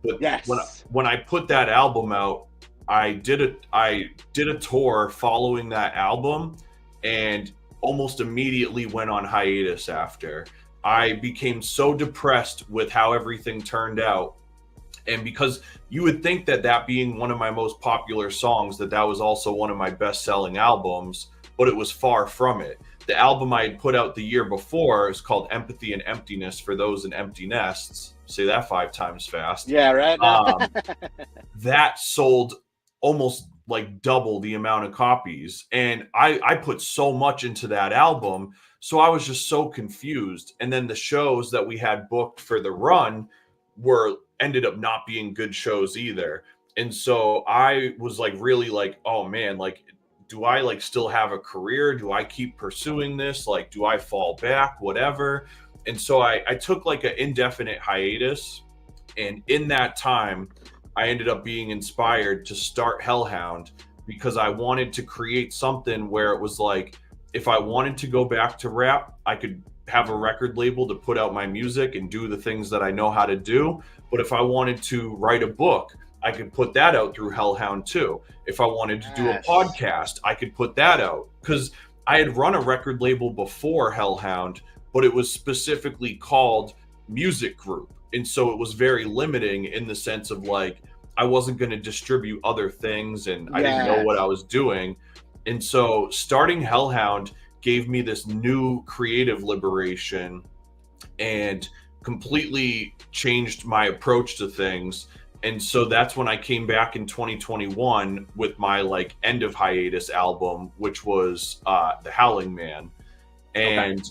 but Yes. when I put that album out, I did a tour following that album, and almost immediately went on hiatus after. I became so depressed with how everything turned out. And because you would think that that being one of my most popular songs, that was also one of my best-selling albums, but it was far from it. The album I had put out the year before is called Empathy and Emptiness for Those in Empty Nests. Say that 5 times fast. Yeah, right. That sold almost like double the amount of copies. And I put so much into that album. So I was just so confused. And then the shows that we had booked for the run ended up not being good shows either. And so I was like really like, oh man, like, do I like still have a career? Do I keep pursuing this? Like, do I fall back? Whatever. And so I took like an indefinite hiatus. And in that time, I ended up being inspired to start Hellhound because I wanted to create something where it was like, if I wanted to go back to rap, I could have a record label to put out my music and do the things that I know how to do. But if I wanted to write a book, I could put that out through Hellhound too. If I wanted to do a podcast, I could put that out. Because I had run a record label before Hellhound, but it was specifically called Music Group. And so it was very limiting in the sense of like, I wasn't going to distribute other things and I didn't know what I was doing. And so starting Hellhound gave me this new creative liberation and completely changed my approach to things. And so that's when I came back in 2021 with my like end of hiatus album, which was The Howling Man. And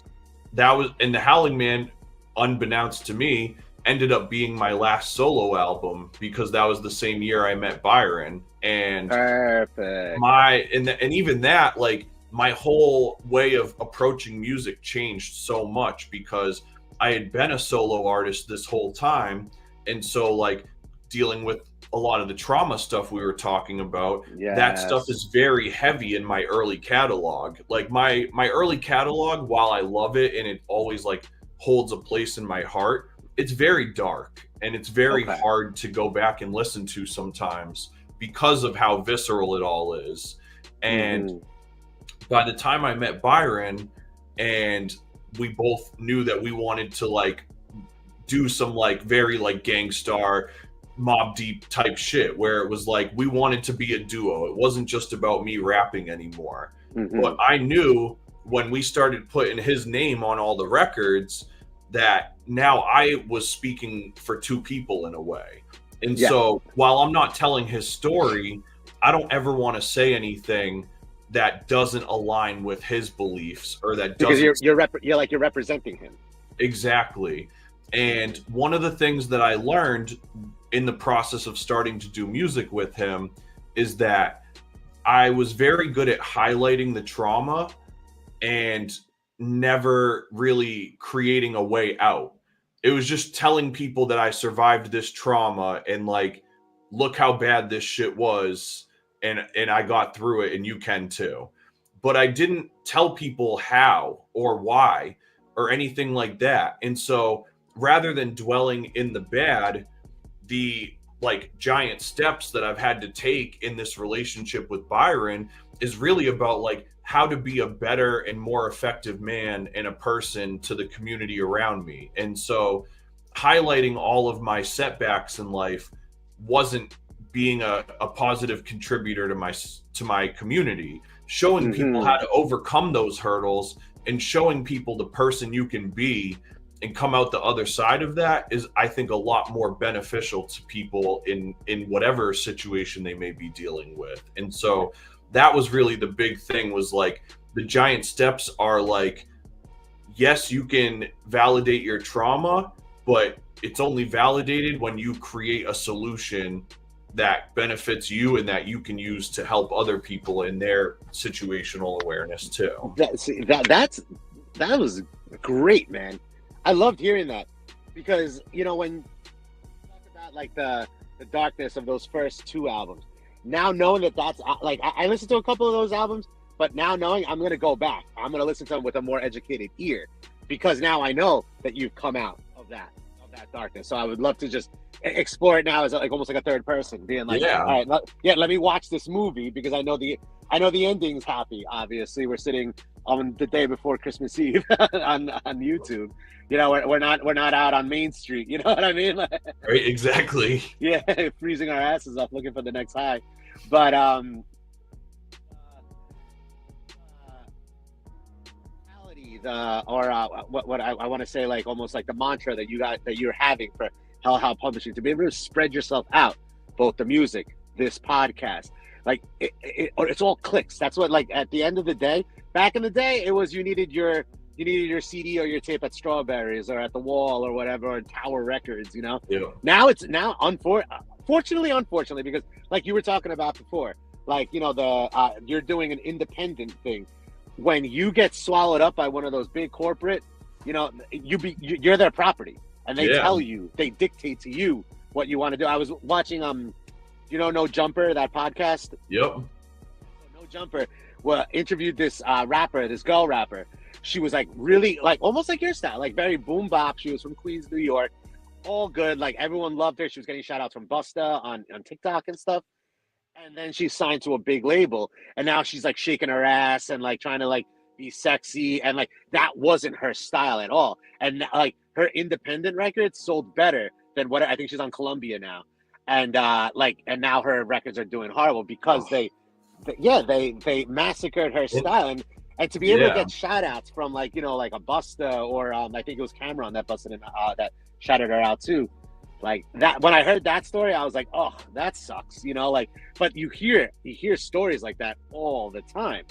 The Howling Man, unbeknownst to me, ended up being my last solo album because that was the same year I met Byron. And perfect. And even that, like, my whole way of approaching music changed so much because I had been a solo artist this whole time. And so like dealing with a lot of the trauma stuff we were talking about, that stuff is very heavy in my early catalog. Like my early catalog, while I love it and it always like holds a place in my heart, it's very dark and it's very hard to go back and listen to sometimes because of how visceral it all is. And by the time I met Byron and we both knew that we wanted to like do some like very like Gangstar Mob Deep type shit where it was like we wanted to be a duo. It wasn't just about me rapping anymore. But I knew when we started putting his name on all the records that now I was speaking for two people in a way. And so while I'm not telling his story, I don't ever want to say anything that doesn't align with his beliefs or that doesn't, because you're representing him. Exactly. And one of the things that I learned in the process of starting to do music with him is that I was very good at highlighting the trauma and never really creating a way out. It was just telling people that I survived this trauma and like, look how bad this shit was. And I got through it and you can too. But I didn't tell people how or why or anything like that. And so rather than dwelling in the bad, the like giant steps that I've had to take in this relationship with Byron is really about like how to be a better and more effective man and a person to the community around me. And so highlighting all of my setbacks in life wasn't being a positive contributor to my community, showing people how to overcome those hurdles and showing people the person you can be and come out the other side of that is, I think, a lot more beneficial to people in whatever situation they may be dealing with. And so that was really the big thing, was like the giant steps are like, yes, you can validate your trauma, but it's only validated when you create a solution that benefits you and that you can use to help other people in their situational awareness too. That was great, man. I loved hearing that because, you know, when you talk about like the darkness of those first two albums, now knowing that that's like I listened to a couple of those albums, but now knowing I'm gonna go back, I'm gonna listen to them with a more educated ear, because now I know that you've come out of that darkness. So I would love to just explore it now as like almost like a third person, being like, Yeah. all right, let me watch this movie because I know the ending's happy. Obviously, we're sitting on the day before Christmas Eve on YouTube. You know, we're not out on Main Street. You know what I mean? Right. Exactly. Yeah, freezing our asses off looking for the next high. But what I want to say, like almost like the mantra that you're having for Hell How Publishing, to be able to spread yourself out, both the music, this podcast, like it's all clicks. That's what, like, at the end of the day, back in the day, it was you needed your CD or your tape at Strawberries or at the Wall or whatever, or Tower Records, you know. Yeah. Now it's unfortunately, because like you were talking about before, like, you know, you're doing an independent thing. When you get swallowed up by one of those big corporate, you know, you're their property, and they tell you, they dictate to you what you want to do. I was watching you know, No Jumper, that podcast. Yep. No Jumper interviewed this girl rapper. She was like really, like almost like your style, like very boom bop. She was from Queens, New York. All good. Like everyone loved her. She was getting shout outs from Busta on TikTok and stuff. And then she signed to a big label, and now she's like shaking her ass and like trying to like be sexy, and like that wasn't her style at all. And like her independent records sold better than what I think she's on Columbia now. And and now her records are doing horrible because they massacred her style. And to be able to get shout outs from, like, you know, like a Busta or I think it was Cameron that busted in that shouted her out too. Like that, when I heard that story, I was like, oh, that sucks, you know, like, but you hear stories like that all the time.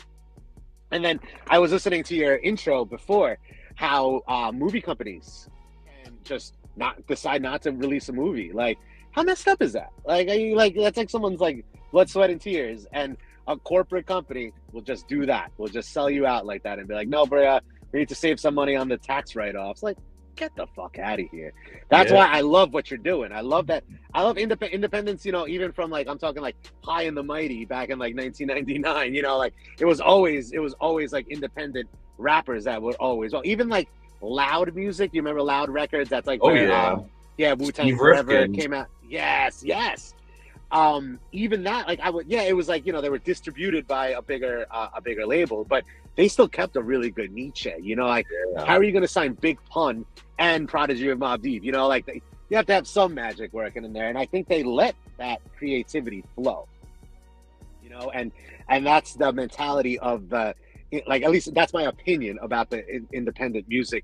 And then I was listening to your intro before, how movie companies can just decide not to release a movie. Like, how messed up is that? Like, are you like, that's like someone's like blood, sweat, and tears, and a corporate company will just do that. Will just sell you out like that and be like, no, bro, we need to save some money on the tax write-offs. Like, get the fuck out of here. That's why I love what you're doing. I love that. I love independence, you know, even from like, I'm talking like High and the Mighty back in like 1999, you know, like it was always like independent rappers that were always, well, even like Loud music. You remember Loud Records? That's like, Wu-Tang Forever came out. Yes. Even that, like it was like, you know, they were distributed by a bigger label, but they still kept a really good niche, you know, like how are you going to sign Big Pun and Prodigy of Mobb Deep, you know, like you have to have some magic working in there, and I think they let that creativity flow, you know, and that's the mentality of the, like, at least that's my opinion about the independent music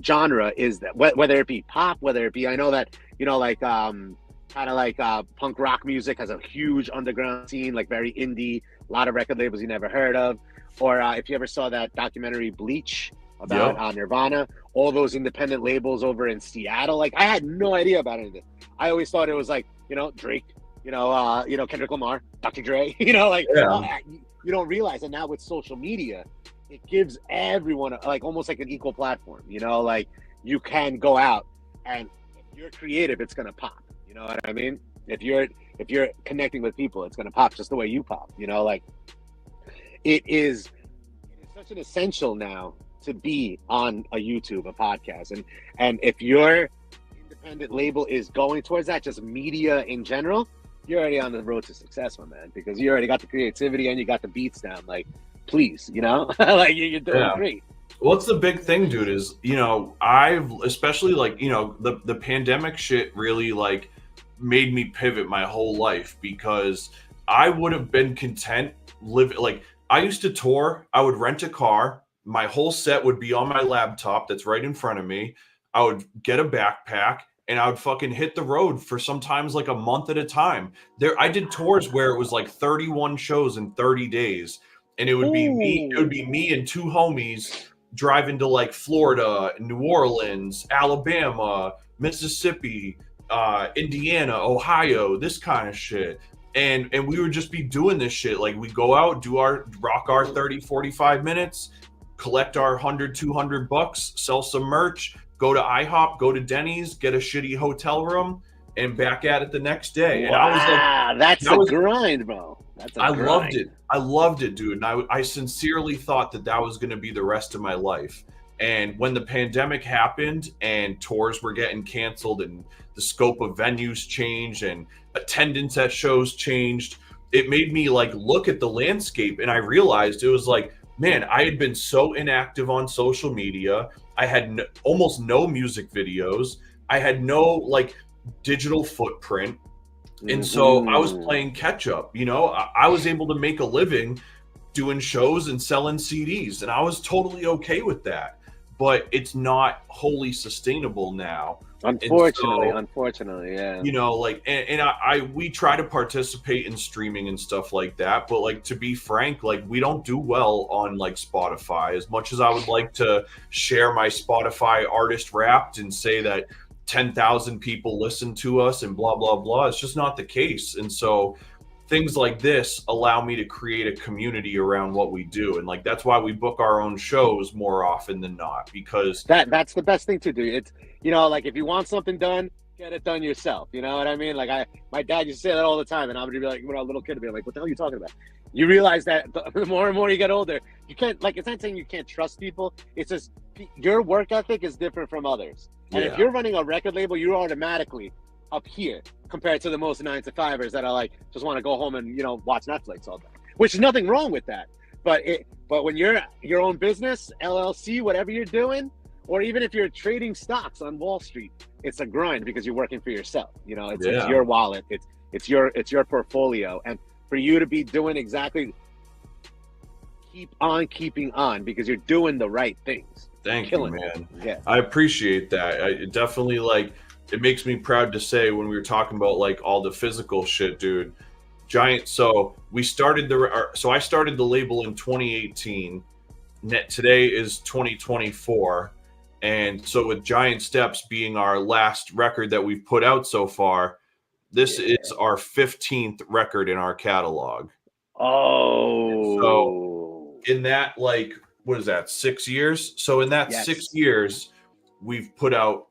genre, is that whether it be pop, whether it be, I know that, you know, like kind of like punk rock music has a huge underground scene, like very indie, a lot of record labels you never heard of. Or if you ever saw that documentary Bleach about Nirvana, all those independent labels over in Seattle, like I had no idea about anything. I always thought it was like, you know, Drake, you know, Kendrick Lamar, Dr. Dre, you know, like you don't realize that now with social media, it gives everyone like almost like an equal platform, you know, like you can go out, and if you're creative, it's gonna pop. You know what I mean? If you're connecting with people, it's gonna pop just the way you pop. You know, like it is such an essential now to be on a YouTube, a podcast, and if your independent label is going towards that, just media in general, you're already on the road to success, my man, because you already got the creativity and you got the beats down. Like, please, you know, like you're doing great. What's the big thing, dude, is, you know, I've especially like, you know, the pandemic shit really like made me pivot my whole life, because I would have been content like I used to tour. I would rent a car. My whole set would be on my laptop that's right in front of me. I would get a backpack and I would fucking hit the road for sometimes like a month at a time. I did tours where it was like 31 shows in 30 days. And it would be me and two homies driving to like Florida, New Orleans, Alabama, Mississippi, Indiana, Ohio, this kind of shit. And we would just be doing this shit. Like, we go out, rock our 30, 45 minutes, collect our $100, $200, sell some merch, go to IHOP, go to Denny's, get a shitty hotel room, and back at it the next day. And Wow, that's that a was grind, bro. That's a I grind. loved it. I loved it, dude. And I sincerely thought that that was going to be the rest of my life. And when the pandemic happened and tours were getting canceled and the scope of venues changed and attendance at shows changed, it made me like look at the landscape, and I realized it was like, man, I had been so inactive on social media. I had almost no music videos. I had no like digital footprint. And so I was playing catch up. You know, I was able to make a living doing shows and selling CDs, and I was totally okay with that. But it's not wholly sustainable now. Unfortunately, yeah. You know, like, and we try to participate in streaming and stuff like that, but like, to be frank, like, we don't do well on like Spotify. As much as I would like to share my Spotify artist wrapped and say that 10,000 people listen to us and blah blah blah, it's just not the case. And so things like this allow me to create a community around what we do, and like, that's why we book our own shows more often than not, because that's the best thing to do. It's, you know, like, if you want something done, get it done yourself. You know what I mean? Like, my dad used to say that all the time, and I would be like, when I was a little kid, I'd be like, what the hell are you talking about? You realize that the more and more you get older, you can't, like, it's not saying you can't trust people. It's just your work ethic is different from others. And if you're running a record label, you're automatically up here compared to the most 9-to-5ers that are like, just want to go home and, you know, watch Netflix all day, which is nothing wrong with that. But when you're your own business, LLC, whatever you're doing, or even if you're trading stocks on Wall Street, it's a grind because you're working for yourself. You know, it's your wallet, it's your portfolio, and for you to be doing exactly, keep on keeping on, because you're doing the right things. Thank you, man. Yeah, I appreciate that. It definitely, like, it makes me proud to say, when we were talking about like all the physical shit, dude. So I started the label in 2018. Today is 2024. And so with Giant Steps being our last record that we've put out so far, this is our 15th record in our catalog. Oh. So in that, like, what is that, 6 years? So in that 6 years, we've put out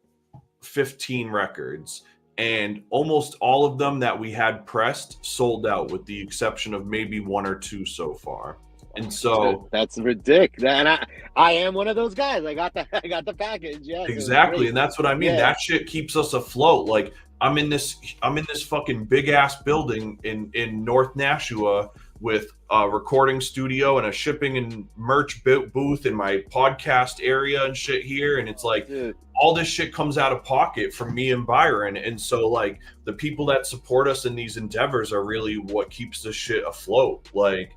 15 records, and almost all of them that we had pressed sold out, with the exception of maybe 1 or 2 so far. And so that's ridiculous. And I am one of those guys. I got the package. Yeah, exactly. And that's what I mean. That shit keeps us afloat. Like, I'm in this fucking big ass building in North Nashua with a recording studio and a shipping and merch booth in my podcast area and shit here. And it's like, all this shit comes out of pocket from me and Byron. And so, like, the people that support us in these endeavors are really what keeps this shit afloat. Like,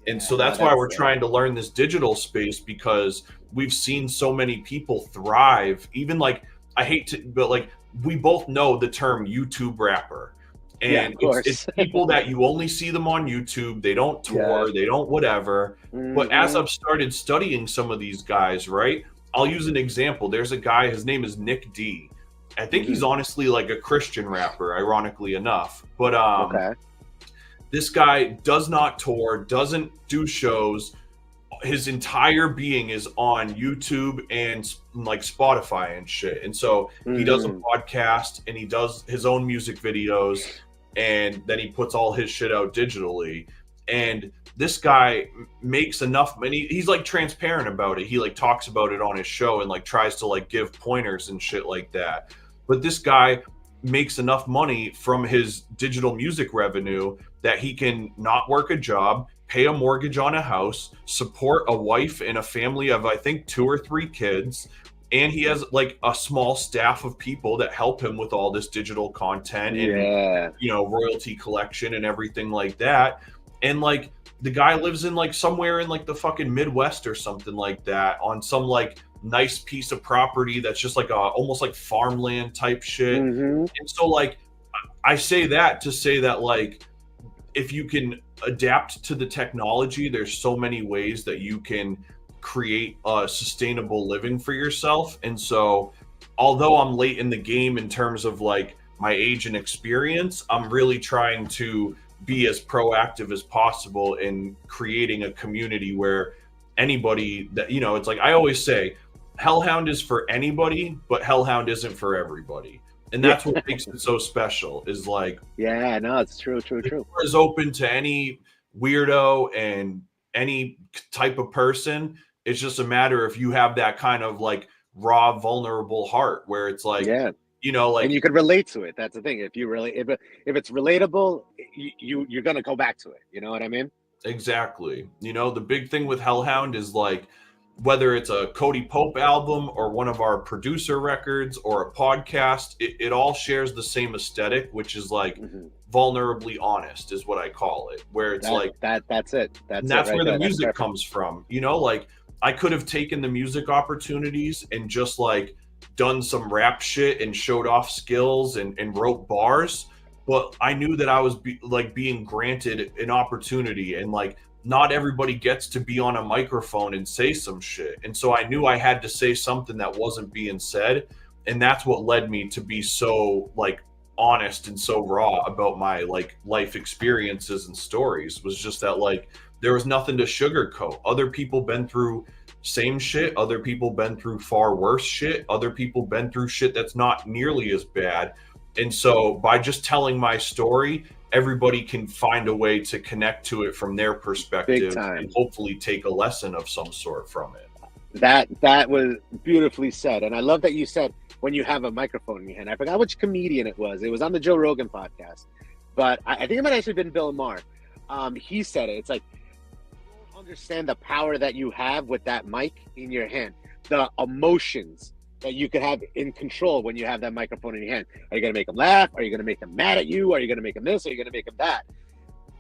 and so that's why we're trying to learn this digital space, because we've seen so many people thrive. Even, like, I hate to, but like, we both know the term YouTube rapper. And it's people that you only see them on YouTube. They don't tour, they don't whatever. But as I've started studying some of these guys, right? I'll use an example. There's a guy, his name is Nick D. I think he's honestly like a Christian rapper, ironically enough. But this guy does not tour, doesn't do shows. His entire being is on YouTube and like Spotify and shit. And so he does a podcast, and he does his own music videos, and then he puts all his shit out digitally. And this guy makes enough money. He's like transparent about it. He like talks about it on his show and like tries to like give pointers and shit like that. But this guy makes enough money from his digital music revenue that he can not work a job, pay a mortgage on a house, support a wife and a family of, I think, 2 or 3 kids. And he has like a small staff of people that help him with all this digital content and, you know, royalty collection and everything like that. And like, the guy lives in like somewhere in like the fucking Midwest or something like that, on some like nice piece of property that's just like almost like farmland type shit. And so like, I say that to say that, like, if you can adapt to the technology, there's so many ways that you can create a sustainable living for yourself. And so, although I'm late in the game in terms of like my age and experience, I'm really trying to be as proactive as possible in creating a community where anybody that, you know, it's like I always say, Hellhound is for anybody, but Hellhound isn't for everybody. And that's what makes it so special, is like, yeah, no, it's true. the door is open to any weirdo and any type of person. It's just a matter if you have that kind of like raw, vulnerable heart where it's like, Yeah. like, and you could relate to it. That's the thing. If it's relatable, you're gonna go back to it. You know what I mean? exactly. The big thing with Hellhound is like, whether it's a Cody Pope album or one of our producer records or a podcast, it all shares the same aesthetic, which is like vulnerably honest, is what I call it. Where it's that's it. That's where the music comes from. Like, I could have taken the music opportunities and just like done some rap shit and showed off skills and wrote bars, but I knew that I was being granted an opportunity, and like, not everybody gets to be on a microphone and say some shit. And so I knew I had to say something that wasn't being said. And that's what led me to be so like honest and so raw about my like life experiences and stories, was just that like, there was nothing to sugarcoat. Other people been through same shit. Other people been through far worse shit. Other people been through shit that's not nearly as bad. And so by just telling my story, everybody can find a way to connect to it from their perspective and hopefully take a lesson of some sort from it. That was beautifully said. And I love that you said, when you have a microphone in your hand. I forgot which comedian it was. It was on the Joe Rogan podcast, but I think it might actually been Bill Maher. He said it. It's like, you don't understand the power that you have with that mic in your hand, the emotions that you could have in control when you have that microphone in your hand. Are you going to make them laugh? Are you going to make them mad at you? Are you going to make them this? Are you going to make them that?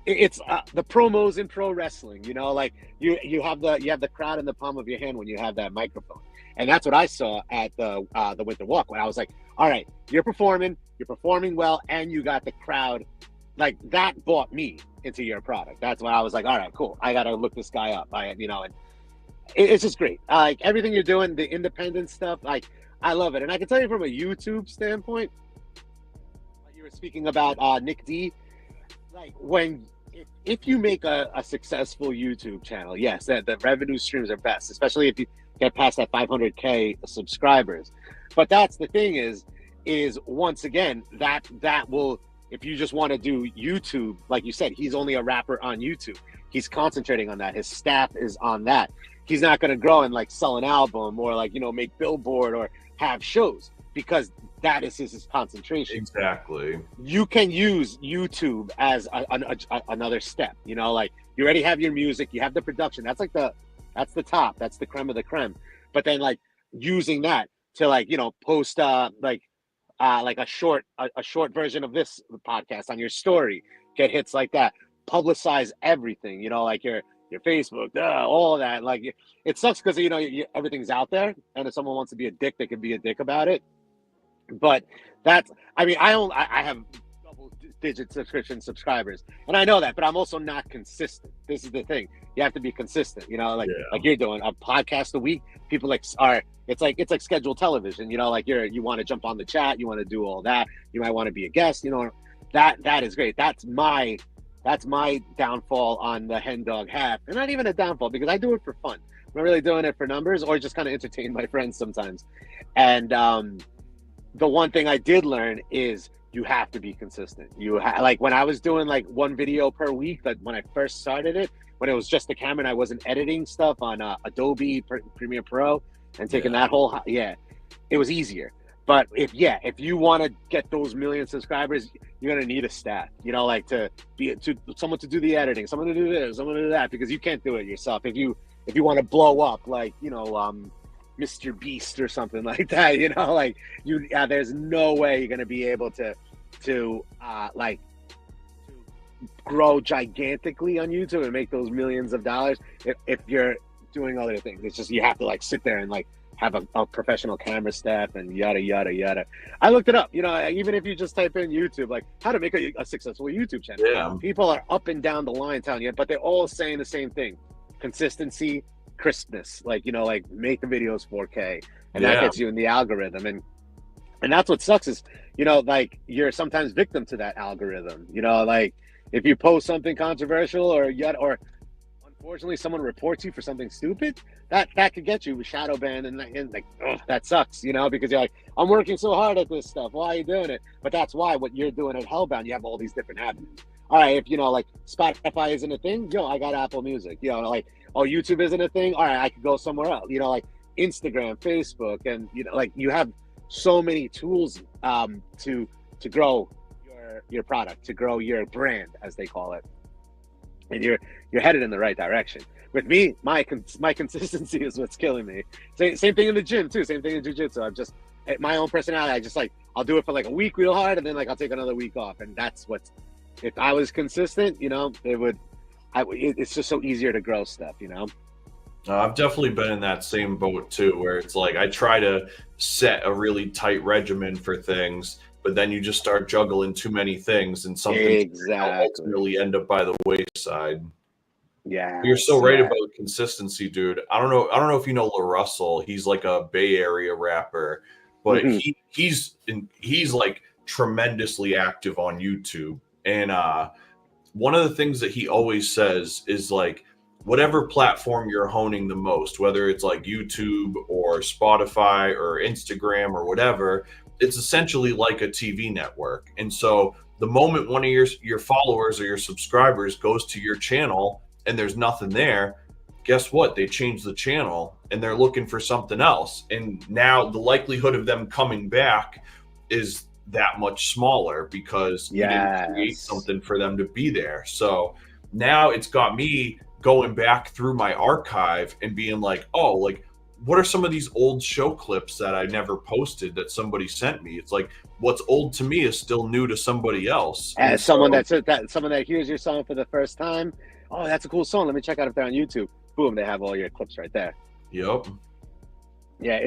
It's the promos in pro wrestling, like you have the crowd in the palm of your hand when you have that microphone. And that's what I saw at the Winter Walk, when I was like, all right, you're performing well, and you got the crowd. Like, that bought me into your product. That's when I was like, all right, cool. I got to look this guy up. And it's just great. Like, everything you're doing, the independent stuff, like, I love it. And I can tell you from a YouTube standpoint, like you were speaking about Nick D, like, if you make a successful YouTube channel, yes, the revenue streams are best, especially if you get past that 500K subscribers. But that's the thing is once again, that will, if you just want to do YouTube, like you said, he's only a rapper on YouTube. He's concentrating on that. His staff is on that. He's not going to grow and like sell an album or like, make Billboard or have shows, because that is his concentration. Exactly. You can use YouTube as another step, like, you already have your music, you have the production. That's like that's the top, that's the creme of the creme. But then like using that to like, post like a short version of this podcast on your story, get hits like that, publicize everything, like your Facebook, all of that. Like, it sucks because everything's out there, and if someone wants to be a dick, they can be a dick about it. But I have double-digit subscribers, and I know that, but I'm also not consistent. This is the thing; you have to be consistent. Like you're doing a podcast a week. People it's like scheduled television. Like you want to jump on the chat, you want to do all that. You might want to be a guest. That is great. That's my downfall on the Hendog Half, and not even a downfall, because I do it for fun. I'm not really doing it for numbers, or just kind of entertain my friends sometimes. And the one thing I did learn is you have to be consistent. Like, when I was doing like one video per week, like when I first started it, when it was just the camera and I wasn't editing stuff on Adobe Premiere Pro and taking that whole, it was easier. But if you want to get those million subscribers, you're gonna need a staff. Like someone to do the editing, someone to do this, someone to do that, because you can't do it yourself. If you want to blow up, like Mr. Beast or something like that, like there's no way you're gonna be able to grow gigantically on YouTube and make those millions of dollars if you're doing other things. It's just, you have to like sit there and like have a professional camera staff and yada yada yada. I looked it up. Even if you just type in YouTube, like how to make a successful YouTube channel, people are up and down the line telling you, but they're all saying the same thing: consistency, crispness. Like like make the videos 4K, and that gets you in the algorithm. And that's what sucks is like you're sometimes victim to that algorithm. Like if you post something controversial or Unfortunately, someone reports you for something stupid, that could get you with shadow ban, and like, oh, that sucks, you know, because you're like, I'm working so hard at this stuff. Why are you doing it? But that's why what you're doing at Hellbound, you have all these different avenues. All right, if you know, like Spotify isn't a thing, yo, I got Apple Music. You know, like, oh, YouTube isn't a thing. All right, I could go somewhere else. You know, like Instagram, Facebook, and you know, like you have so many tools to grow your product, to grow your brand, as they call it, and you're headed in the right direction. With me, my consistency is what's killing me. Same thing in the gym too. Same thing in jiu-jitsu. I'm just my own personality. I just like I'll do it for like a week real hard, and then like I'll take another week off, and that's what's. If I was consistent, you know, it's just so easier to grow stuff, you know. I've definitely been in that same boat too, where it's like I try to set a really tight regimen for things, but then you just start juggling too many things, and something ultimately end up by the wayside. Yeah, you're so right about consistency, dude. I don't know if you know La Russell. He's like a Bay Area rapper, but he's like tremendously active on YouTube. And one of the things that he always says is like, whatever platform you're honing the most, whether it's like YouTube or Spotify or Instagram or whatever, it's essentially like a TV network. And so the moment one of your followers or your subscribers goes to your channel and there's nothing there, guess what? They change the channel and they're looking for something else. And now the likelihood of them coming back is that much smaller because you didn't create something for them to be there. So now it's got me going back through my archive and being like, oh, like, what are some of these old show clips that I never posted that somebody sent me? It's like, what's old to me is still new to somebody else. As someone that hears your song for the first time, oh, that's a cool song. Let me check out if they're on YouTube. Boom, they have all your clips right there. Yep. Yeah,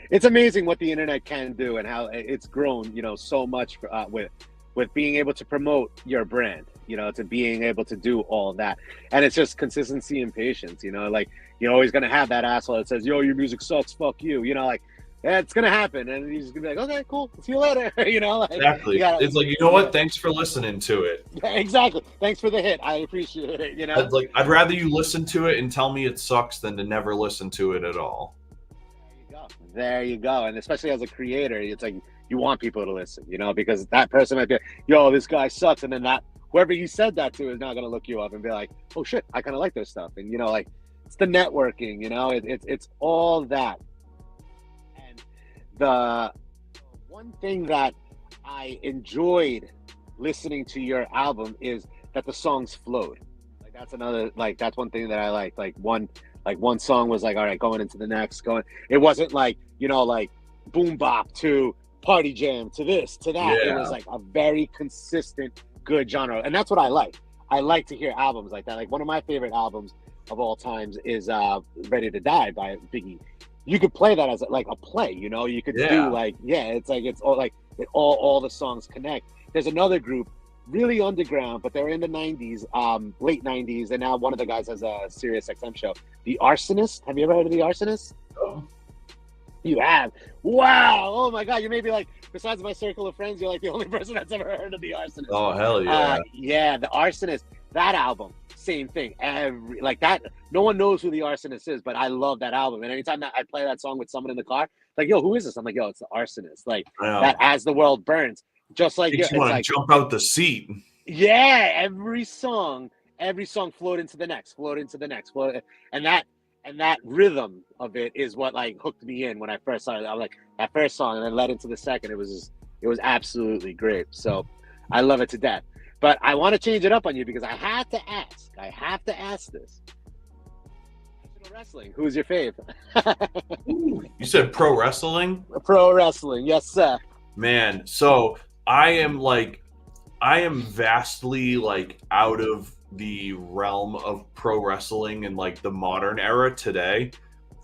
it's amazing what the internet can do and how it's grown, you know, so much with being able to promote your brand, you know, to being able to do all that. And it's just consistency and patience, you know, like you're always going to have that asshole that says, yo, your music sucks, fuck you, you know, like it's going to happen. And he's going to be like, okay, cool, see you later, you know. Like, exactly. It's like, you know what? Thanks for listening to it. Yeah, exactly. Thanks for the hit. I appreciate it, you know. I'd rather you listen to it and tell me it sucks than to never listen to it at all. There you go. And especially as a creator, it's like you want people to listen, you know, because that person might be like, yo, this guy sucks. And then whoever you said that to is now going to look you up and be like, oh shit, I kind of like their stuff. And, you know, like it's the networking, you know, it's all that. And the one thing that I enjoyed listening to your album is that the songs flowed. Like that's one thing that I like. Like one song was like, all right, going into the next, it wasn't like, you know, like boom bop to party jam to this, to that. Yeah. It was like a very consistent, good genre. And that's what I like. I like to hear albums like that. Like one of my favorite albums of all times is Ready to Die by Biggie. You could play that as like a play, you know, you could do like, it's like, it's all like all the songs connect. There's another group, really underground, but they're in the 90s, late 90s, and now one of the guys has a Sirius XM show. The Arsonist. Have you ever heard of The Arsonist? Oh. You have? Wow! Oh my God! You may be like, besides my circle of friends, you're like the only person that's ever heard of The Arsonist. Oh hell yeah! Yeah, The Arsonist. That album, same thing. Like that. No one knows who The Arsonist is, but I love that album. And anytime that I play that song with someone in the car, like, yo, who is this? I'm like, yo, it's The Arsonist. Like that. As the World burns. Just like you want to jump out the seat. Yeah, every song flowed into the next, and that rhythm of it is what like hooked me in when I first started. I was like that first song, and then led into the second. It was absolutely great. So I love it to death. But I want to change it up on you because I have to ask this. Professional wrestling. Who's your fave? Ooh, you said pro wrestling? Pro wrestling, yes, sir. Man, so I am vastly like out of the realm of pro wrestling in like the modern era today.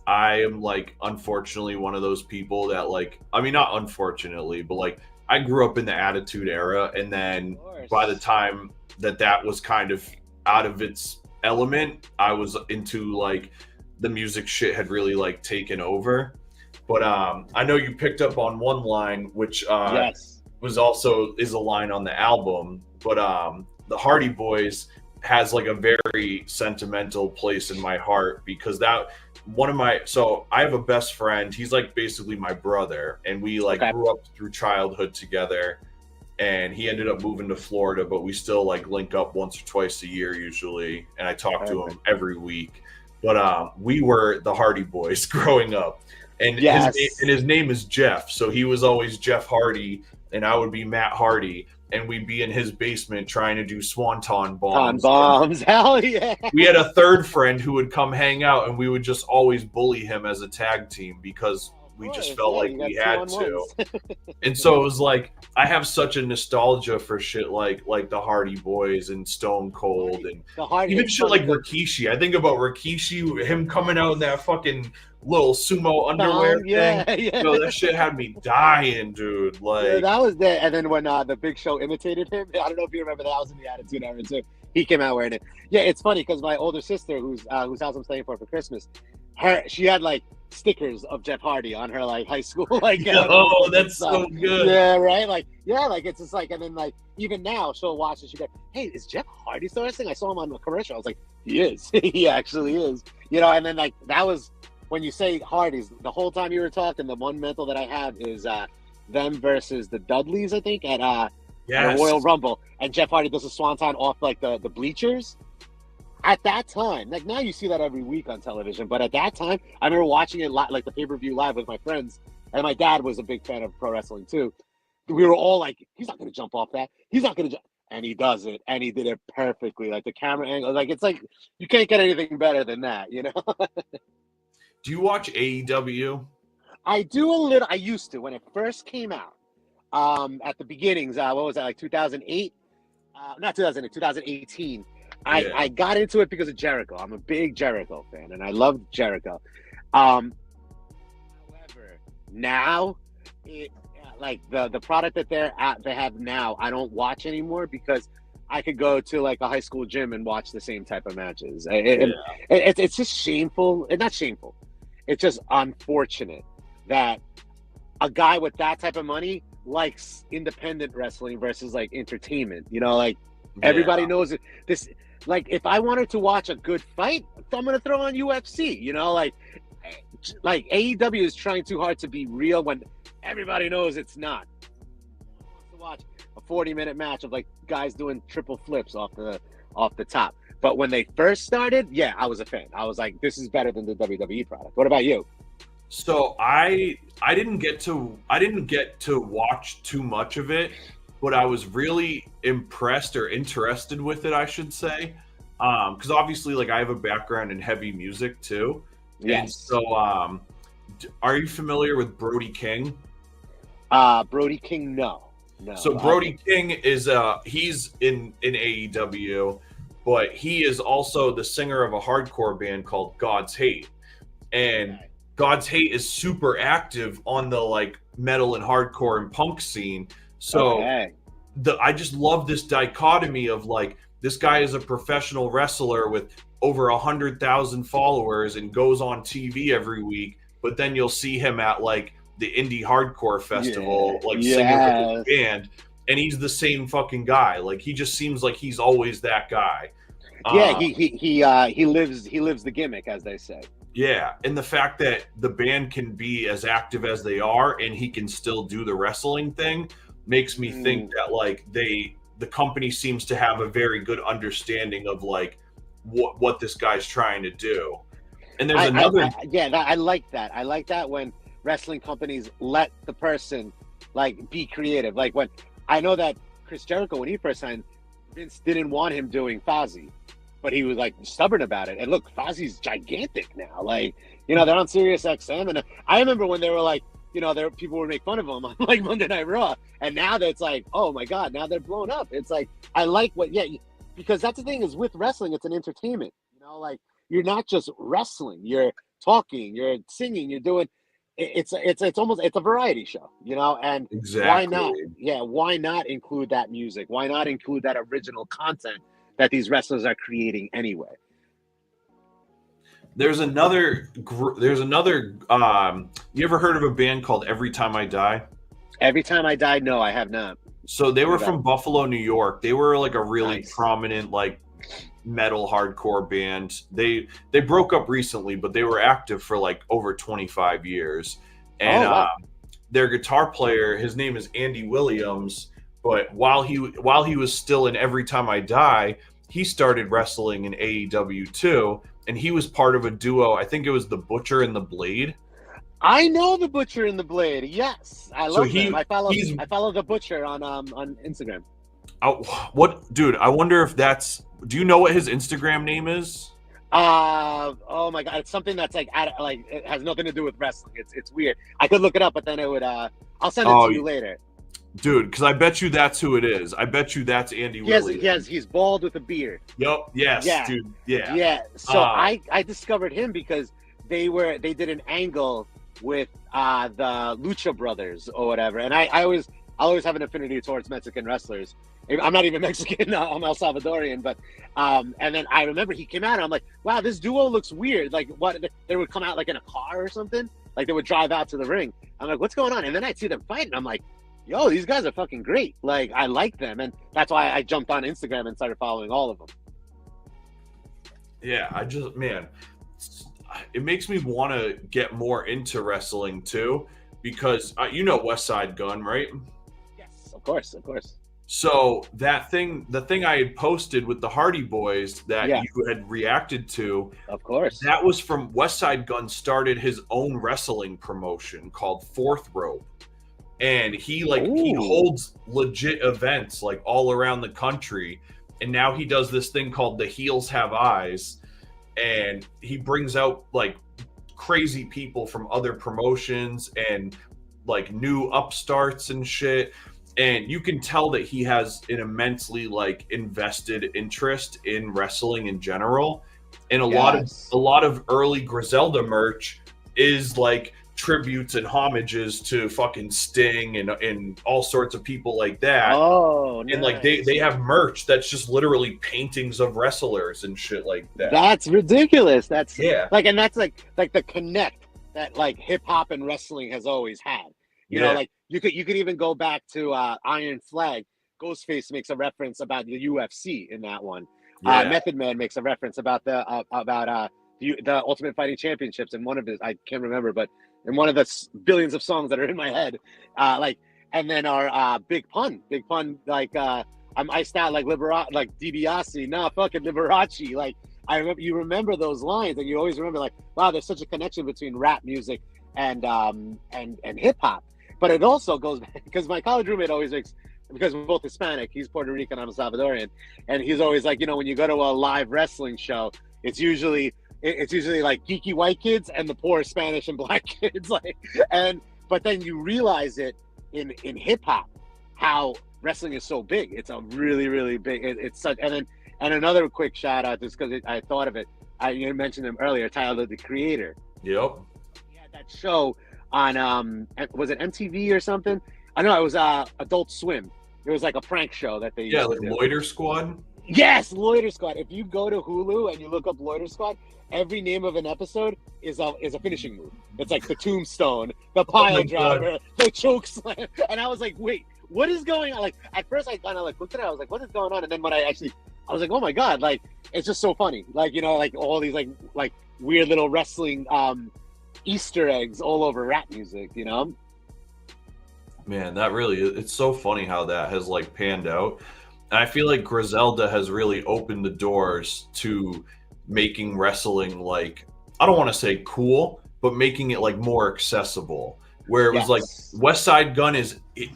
I am like, unfortunately, one of those people that like, I mean, not unfortunately, but like I grew up in the Attitude Era. And then by the time that was kind of out of its element, I was into like the music shit had really like taken over. But I know you picked up on one line, which is a line on the album. But the Hardy Boys has like a very sentimental place in my heart because so I have a best friend. He's like basically my brother, and we like grew up through childhood together. And he ended up moving to Florida, but we still like link up once or twice a year usually, and I talk to him every week. But we were the Hardy Boys growing up, and his name is Jeff, so he was always Jeff Hardy, and I would be Matt Hardy, and we'd be in his basement trying to do swanton bombs. Hell yeah! We had a third friend who would come hang out, and we would just always bully him as a tag team because we just felt like we had to. And so it was like, I have such a nostalgia for shit like the Hardy Boys and Stone Cold and even shit like Rikishi. I think about Rikishi, him coming out in that fucking little sumo underwear thing. Yeah. Yo, that shit had me dying, dude. Like that was there. And then when the Big Show imitated him, I don't know if you remember, that was in the Attitude Era too. He came out wearing it. Yeah, it's funny because my older sister, whose house I'm staying for Christmas, she had like stickers of Jeff Hardy on her like high school like oh that's so good. Yeah, right, like it's just like, and then like even now she'll watch it, she go, hey, is Jeff Hardy still wrestling? I saw him on the commercial. I was like, he is. He actually is, and then like that was when you say Hardys, the whole time you were talking, the one mental that I have is them versus the Dudleys, I think, at a Royal Rumble, and Jeff Hardy does a swanton off like the bleachers. At that time, like now you see that every week on television, but at that time, I remember watching it like the pay-per-view live with my friends, and my dad was a big fan of pro wrestling too. We were all like, he's not going to jump off that. He's not going to jump. And he does it, and he did it perfectly. Like the camera angle, like it's like, you can't get anything better than that, Do you watch AEW? I do a little. I used to when it first came out. At the beginnings, what was that, like 2008? Not 2008, 2018. I got into it because of Jericho. I'm a big Jericho fan, and I love Jericho. However, now, like the product that they have now, I don't watch anymore because I could go to like a high school gym and watch the same type of matches. It's just shameful. Not shameful. It's just unfortunate that a guy with that type of money likes independent wrestling versus like entertainment. Everybody knows it. This, like, if I wanted to watch a good fight, I'm gonna throw on UFC. Like AEW is trying too hard to be real when everybody knows it's not. I want to watch a 40-minute match of like guys doing triple flips off the top. But when they first started, yeah, I was a fan. I was like, this is better than the WWE product. What about you? So I didn't get to watch too much of it, but I was really impressed or interested with it, I should say, because obviously, like, I have a background in heavy music too. Yes. And so, are you familiar with Brody King? Brody King, no. So Brody King is he's in AEW, but he is also the singer of a hardcore band called God's Hate, and God's Hate is super active on the like metal and hardcore and punk scene. So I just love this dichotomy of like, this guy is a professional wrestler with over 100,000 followers and goes on TV every week, but then you'll see him at like the indie hardcore festival, singing with his band, and he's the same fucking guy. Like, he just seems like he's always that guy. Yeah, he lives the gimmick, as they say. Yeah, and the fact that the band can be as active as they are and he can still do the wrestling thing makes me think that like the company seems to have a very good understanding of like what this guy's trying to do. And there's I like that. I like that when wrestling companies let the person like be creative. Like when I know that Chris Jericho, when he first signed, Vince didn't want him doing Fozzy, but he was like stubborn about it. And look, Fozzy's gigantic now. Like, they're on Sirius XM, and I remember when they were like, people would make fun of them on like Monday Night Raw, and now that's like, oh my God, now they're blown up. It's like, I like because that's the thing is with wrestling, it's an entertainment. Like, you're not just wrestling, you're talking, you're singing, you're doing. It's almost a variety show, and exactly. Why not? Yeah, why not include that music? Why not include that original content that these wrestlers are creating anyway? There's another. You ever heard of a band called Every Time I Die? Every Time I Die? No, I have not. So they were from Buffalo, New York. They were like a really prominent like metal hardcore band. They broke up recently, but they were active for like over 25 years. And wow. their guitar player, his name is Andy Williams. But while he was still in Every Time I Die, he started wrestling in AEW too, and he was part of a duo. I think it was the Butcher and the Blade. I know the Butcher and the Blade. Yes, I love them. I follow the Butcher on Instagram. What, dude? I wonder if that's. Do you know what his Instagram name is? Oh my god, it's something that's like it has nothing to do with wrestling. It's weird. I could look it up, but then it would. I'll send it to you later. Dude, because I bet you that's who it is. I bet you that's Andy Williams. Yes, he's bald with a beard. Yep. Yes. Yeah. Dude. Yeah. Yeah. So I discovered him because they did an angle with the Lucha Brothers or whatever, and I always have an affinity towards Mexican wrestlers. I'm not even Mexican. I'm El Salvadorian, but and then I remember he came out and I'm like, wow, this duo looks weird. Like what they would come out like in a car or something. Like they would drive out to the ring. I'm like, what's going on? And then I'd see them fight and I'm like, yo, these guys are fucking great. Like, I like them. And that's why I jumped on Instagram and started following all of them. Yeah, it makes me want to get more into wrestling too, because you know West Side Gun, right? Yes, of course. So the thing I had posted with the Hardy Boys that you had reacted to, of course, that was from West Side Gun started his own wrestling promotion called Fourth Rope. And he holds legit events like all around the country. And now he does this thing called The Heels Have Eyes. And he brings out like crazy people from other promotions and like new upstarts and shit. And you can tell that he has an immensely like invested interest in wrestling in general. And a lot of early Griselda merch is like tributes and homages to fucking Sting and all sorts of people like that. Oh, nice. And like they have merch that's just literally paintings of wrestlers and shit like that. That's ridiculous. That's and that's like the connect that like hip hop and wrestling has always had. You know, like you could even go back to Iron Flag. Ghostface makes a reference about the UFC in that one. Method Man makes a reference about the Ultimate Fighting Championships in one of his, I can't remember, but in one of the billions of songs that are in my head, and then our Big Pun, like I'm iced out like like DiBiase, nah, fucking Liberace. Like you remember those lines, and you always remember like, wow, there's such a connection between rap music and hip hop. But it also goes back because my college roommate always makes, because we're both Hispanic, he's Puerto Rican, I'm a Salvadorian, and he's always like, you know, when you go to a live wrestling show, it's usually like geeky white kids and the poor Spanish and black kids, but then you realize it in hip hop how wrestling is so big. It's a really, really big. It's such. And another quick shout out, just because I thought of it. You mentioned him earlier, Tyler the Creator. Yep. He had that show on was it MTV or something? I know it was Adult Swim. It was like a prank show that they used to do. Loiter Squad. Yes, Loiter Squad. If you go to Hulu and you look up Loiter Squad, every name of an episode is a finishing move. It's like the tombstone, the pile driver, the choke slam. And I was like, wait, what is going on? Like at first I kind of like looked at it, I was like, what is going on? And then when I was like, oh my god, like it's just so funny. Like, you know, like all these like weird little wrestling Easter eggs all over rap music, you know? Man, that really, it's so funny how that has like panned out. And I feel like Griselda has really opened the doors to making wrestling like, I don't want to say cool, but making it like more accessible. Where it was like West Side Gun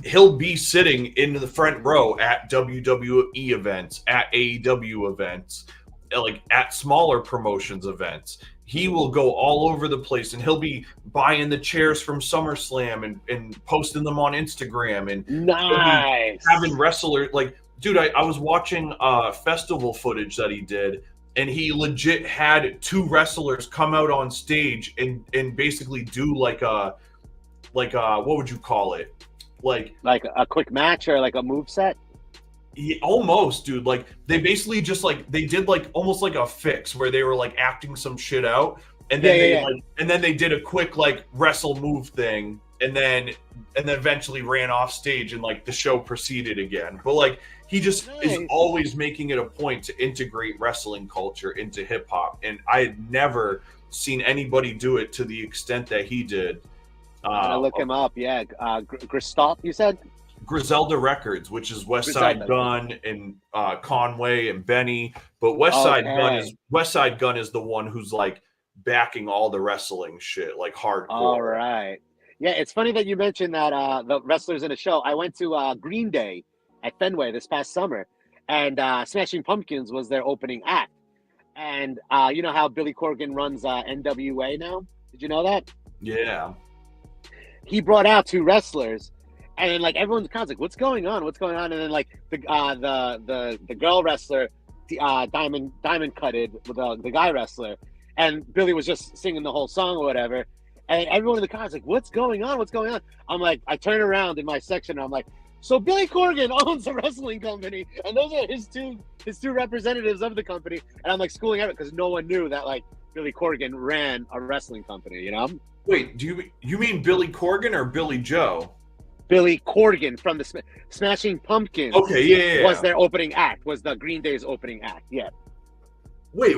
he'll be sitting in the front row at WWE events, at AEW events, like at smaller promotions events. He will go all over the place and he'll be buying the chairs from SummerSlam and posting them on Instagram and nice having wrestlers like, dude, I was watching festival footage that he did, and he legit had two wrestlers come out on stage and basically do like a what would you call it? Like a quick match or like a move set? Yeah, almost, dude. Like they basically just like they did like almost like a fix where they were like acting some shit out, and then and then they did a quick like wrestle move thing, and then eventually ran off stage, and like the show proceeded again. But like he just is always making it a point to integrate wrestling culture into hip hop, and I had never seen anybody do it to the extent that he did. I'm gonna look him up. Yeah, Gristop, you said? Griselda Records, which is West Side Gun and Conway and Benny, but West Side Gun is the one who's like backing all the wrestling shit, like hardcore. All right. Yeah, it's funny that you mentioned that the wrestlers in a show. I went to Green Day at Fenway this past summer, and Smashing Pumpkins was their opening act. And you know how Billy Corgan runs NWA now? Did you know that? Yeah. He brought out 2 wrestlers, and then like everyone's kind of like, "What's going on? What's going on?" And then like the girl wrestler, Diamond cutted with the guy wrestler, and Billy was just singing the whole song or whatever. And everyone in the car is like, "What's going on? What's going on?" I'm like, I turn around in my section, and I'm like, "So Billy Corgan owns a wrestling company, and those are his two representatives of the company." And I'm like schooling out because no one knew that like Billy Corgan ran a wrestling company, you know? Wait, do you mean Billy Corgan or Billy Joe? Billy Corgan from the Smashing Pumpkins. Okay, yeah. Was their opening act? Was the Green Day's opening act? Yeah. Wait,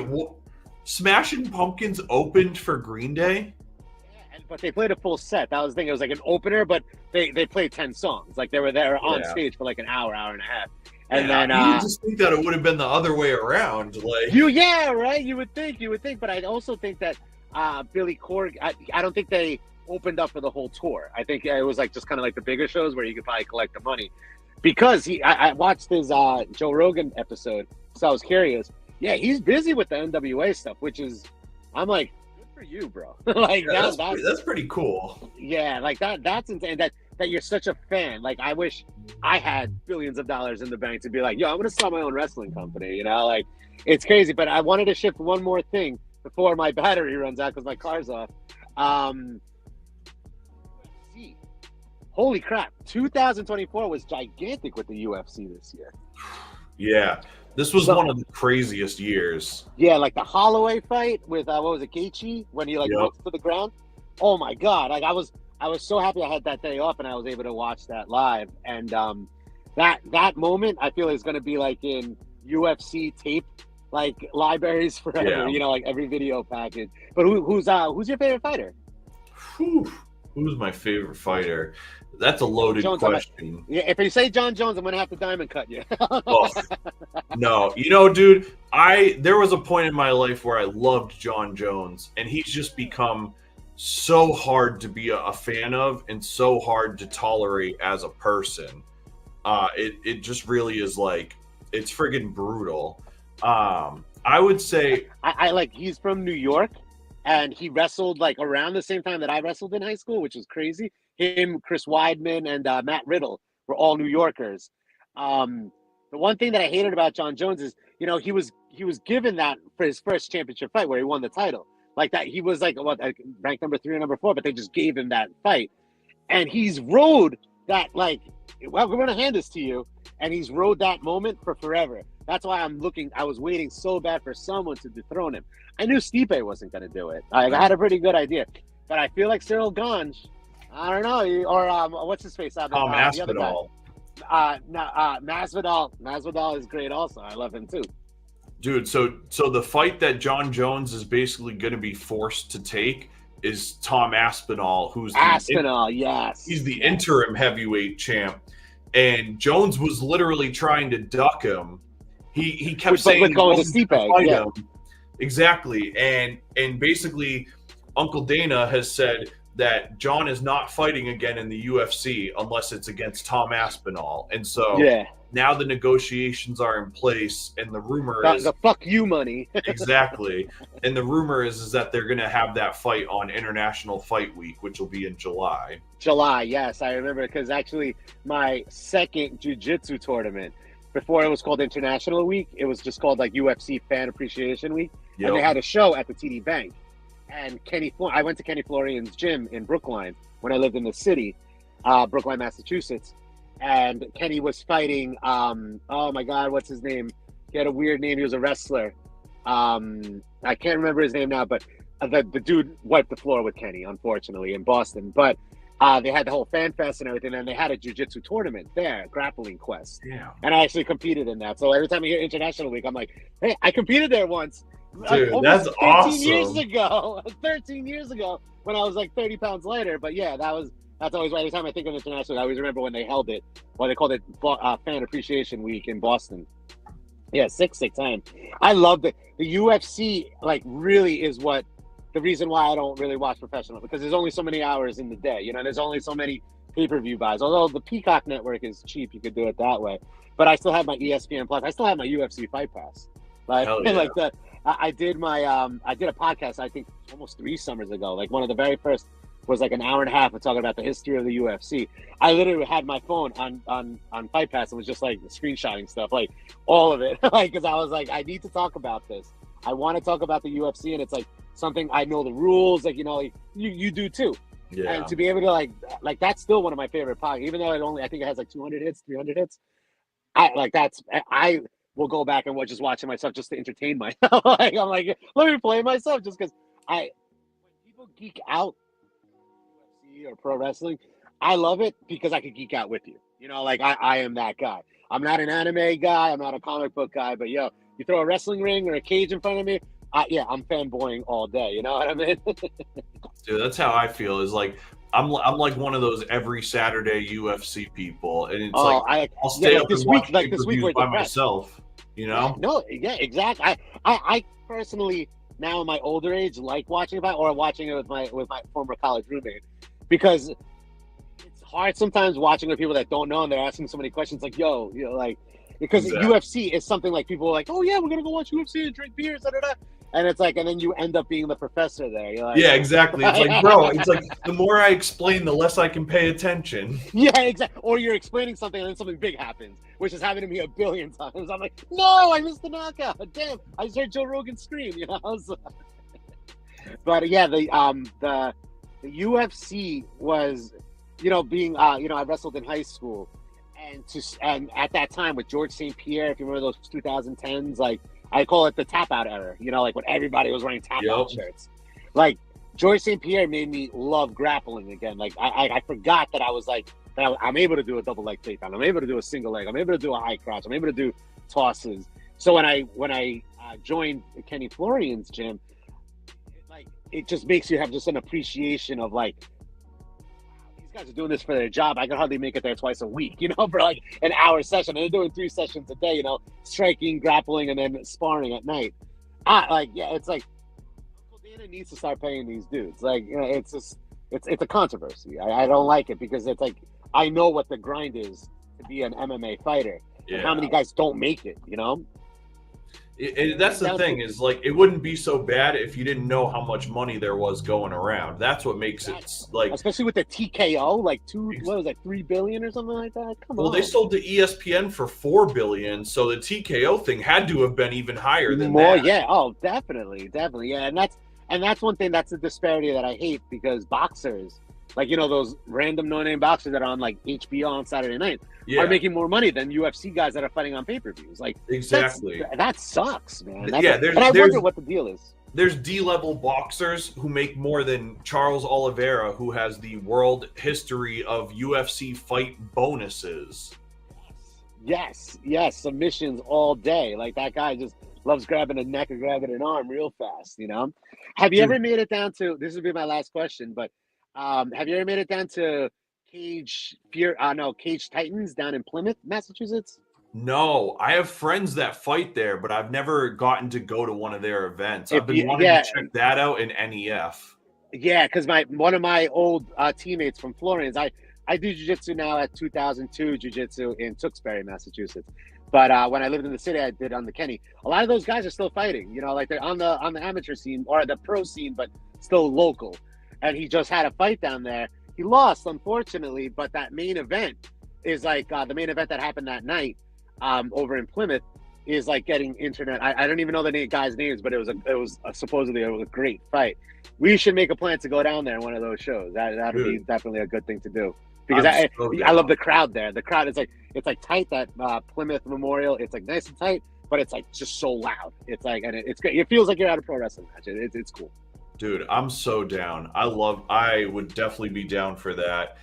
Smashing Pumpkins opened for Green Day? But they played a full set. That was the thing. It was like an opener, but they played 10 songs. Like they were there on stage for like an hour and a half. And then you just think that it would have been the other way around. Like right? You would think. But I also think that Billy Corgan, I don't think they opened up for the whole tour. I think it was like just kind of like the bigger shows where you could probably collect the money. Because I watched his Joe Rogan episode, so I was curious. Yeah, he's busy with the NWA stuff, which is, I'm like, for you, bro. Like that's pretty cool. Yeah, like that's insane that you're such a fan. Like I wish I had billions of dollars in the bank to be like, yo, I'm gonna start my own wrestling company, you know? Like it's crazy. But I wanted to shift one more thing before my battery runs out because my car's off. Holy crap, 2024 was gigantic with the UFC this year. Yeah. This was one of the craziest years. Yeah, like the Holloway fight with what was it, Gaethje, when he rose to the ground. Oh my god! Like I was so happy I had that day off and I was able to watch that live. And that moment I feel is going to be like in UFC tape like libraries forever. Yeah. You know, like every video package. But who's your favorite fighter? Who's my favorite fighter? That's a loaded question. If you say John Jones, I'm gonna have to diamond cut you. No, you know, dude, there was a point in my life where I loved John Jones, and he's just become so hard to be a fan of and so hard to tolerate as a person. It just really is like it's friggin' brutal. I would say I like he's from New York, and he wrestled like around the same time that I wrestled in high school, which was crazy. Him, Chris Weidman, and Matt Riddle were all New Yorkers. The one thing that I hated about John Jones is, you know, he was given that for his first championship fight where he won the title. Like that, he was like ranked number 3 or number 4, but they just gave him that fight, and he's rode that like, well, we're gonna hand this to you, and he's rode that moment for forever. That's why I was waiting so bad for someone to dethrone him. I knew Stipe wasn't gonna do it. I had a pretty good idea, but I feel like Cyril Gane. I don't know, or what's his face? Masvidal. Masvidal is great also. I love him too. Dude, so the fight that John Jones is basically going to be forced to take is Tom Aspinall, yes. He's the interim heavyweight champ, and Jones was literally trying to duck him. He kept saying going to Stipe. Yeah. Him. Exactly, and basically, Uncle Dana has said that John is not fighting again in the UFC unless it's against Tom Aspinall. And so now the negotiations are in place, and the rumor is... the fuck you money. Exactly. And the rumor is that they're going to have that fight on International Fight Week, which will be in July. July, yes. I remember because actually my second jiu-jitsu tournament, before it was called International Week, it was just called like UFC Fan Appreciation Week. Yep. And they had a show at the TD Bank. And I went to Kenny Florian's gym in Brookline when I lived in the city, Brookline, Massachusetts. And Kenny was fighting, oh my God, what's his name? He had a weird name. He was a wrestler. I can't remember his name now, but the dude wiped the floor with Kenny, unfortunately, in Boston. But They had the whole fan fest and everything, and they had a jiu-jitsu tournament there, Grappling Quest. Yeah. And I actually competed in that. So every time I hear International Week, I'm like, hey, I competed there once. Dude, Almost that's 13 awesome. years ago. 13 years ago when I was like 30 pounds lighter. But yeah, that's always right. Every time I think of International, I always remember when they held it. Well, they called it Fan Appreciation Week in Boston. Yeah, sick time. I love it. The UFC, like, really is what the reason why I don't really watch professional, because there's only so many hours in the day. You know, there's only so many pay-per-view buys. Although the Peacock Network is cheap, you could do it that way. But I still have my ESPN Plus. I still have my UFC Fight Pass. Like, Hell yeah. like the I did a podcast, I think almost 3 summers ago. Like, one of the very first was like an hour and a half of talking about the history of the UFC. I literally had my phone on Fight Pass and was just like screenshotting stuff, like all of it. Like, because I was like, I need to talk about this. I want to talk about the UFC, and it's like something I know the rules, like, you know, like you do too. Yeah. And to be able to like that's still one of my favorite podcasts, even though I think it has like 200 hits, 300 hits. I will go back and just watching myself just to entertain myself. Like, I'm like, let me play myself just because when people geek out UFC or pro wrestling, I love it because I could geek out with you. You know, like I am that guy. I'm not an anime guy. I'm not a comic book guy. But yo, you throw a wrestling ring or a cage in front of me, I'm fanboying all day. You know what I mean? Dude, that's how I feel. Is like I'm like one of those every Saturday UFC people, and it's I'll stay up this and week, watch like this week pay-per-views by myself. You know? No, yeah, exactly. I personally, now in my older age, like watching it or watching it with my former college roommate, because it's hard sometimes watching with people that don't know and they're asking so many questions. Like, yo, you know, like, because UFC is something like people are like, oh yeah, we're gonna go watch UFC and drink beers, da da da. And it's like, and then you end up being the professor there. You're like, yeah, exactly. It's like, bro, it's like the more I explain, the less I can pay attention. Yeah, exactly. Or you're explaining something and then something big happens, which has happened to me a billion times. I'm like, no, I missed the knockout. Damn, I just heard Joe Rogan scream, you know? So, but yeah, the UFC was, you know, being, you know, I wrestled in high school, and at that time with George St. Pierre, if you remember those 2010s, like, I call it the tap out era, you know, like when everybody was wearing tap out shirts. Like, George St. Pierre made me love grappling again. Like, I forgot that I was like, I'm able to do a double leg takedown. I'm able to do a single leg. I'm able to do a high crotch. I'm able to do tosses. So when I joined Kenny Florian's gym, it just makes you have just an appreciation of like, guys are doing this for their job. I can hardly make it there twice a week, you know, for like an hour session. And they're doing 3 sessions a day, you know, striking, grappling, and then sparring at night. It's like Uncle Dana needs to start paying these dudes. Like, you know, it's just it's a controversy. I don't like it because it's like, I know what the grind is to be an MMA fighter. Yeah. And how many guys don't make it, you know? That's the thing, is like, it wouldn't be so bad if you didn't know how much money there was going around. That's what makes it like, especially with the TKO, like what was that, $3 billion or something like that? Come on. Well, they sold to ESPN for $4 billion, so the TKO thing had to have been even higher than that. Yeah. Oh, definitely, yeah. And that's one thing, that's a disparity that I hate, because boxers, like, you know, those random no-name boxers that are on like HBO on Saturday night are making more money than UFC guys that are fighting on pay-per-views. Like, exactly, that sucks, man. And I wonder what the deal is. There's D-level boxers who make more than Charles Oliveira, who has the world history of UFC fight bonuses. Yes, submissions all day. Like, that guy just loves grabbing a neck or grabbing an arm real fast, you know? Have you ever made it down to, this will be my last question, but have you ever made it down to Cage Titans down in Plymouth, Massachusetts? No, I have friends that fight there, but I've never gotten to go to one of their events. I've been wanting to check that out in NEF. Yeah, because one of my old teammates from Florence, I do jiu-jitsu now at 2002 Jiu-Jitsu in Tewksbury, Massachusetts. But when I lived in the city, I did on the Kenny. A lot of those guys are still fighting. You know, like, they're on the amateur scene or the pro scene, but still local. And he just had a fight down there. He lost, unfortunately, but that main event is like the main event that happened that night over in Plymouth is like getting internet. I don't even know the guys' names, but it was supposedly a great fight. We should make a plan to go down there in one of those shows. That'd be definitely a good thing to do, because I love the crowd there. The crowd is it's tight. That Plymouth Memorial, it's like nice and tight, but it's like just so loud. It's like, and it's great. It feels like you're at a pro wrestling match. It's cool. Dude, I'm so down. I would definitely be down for that.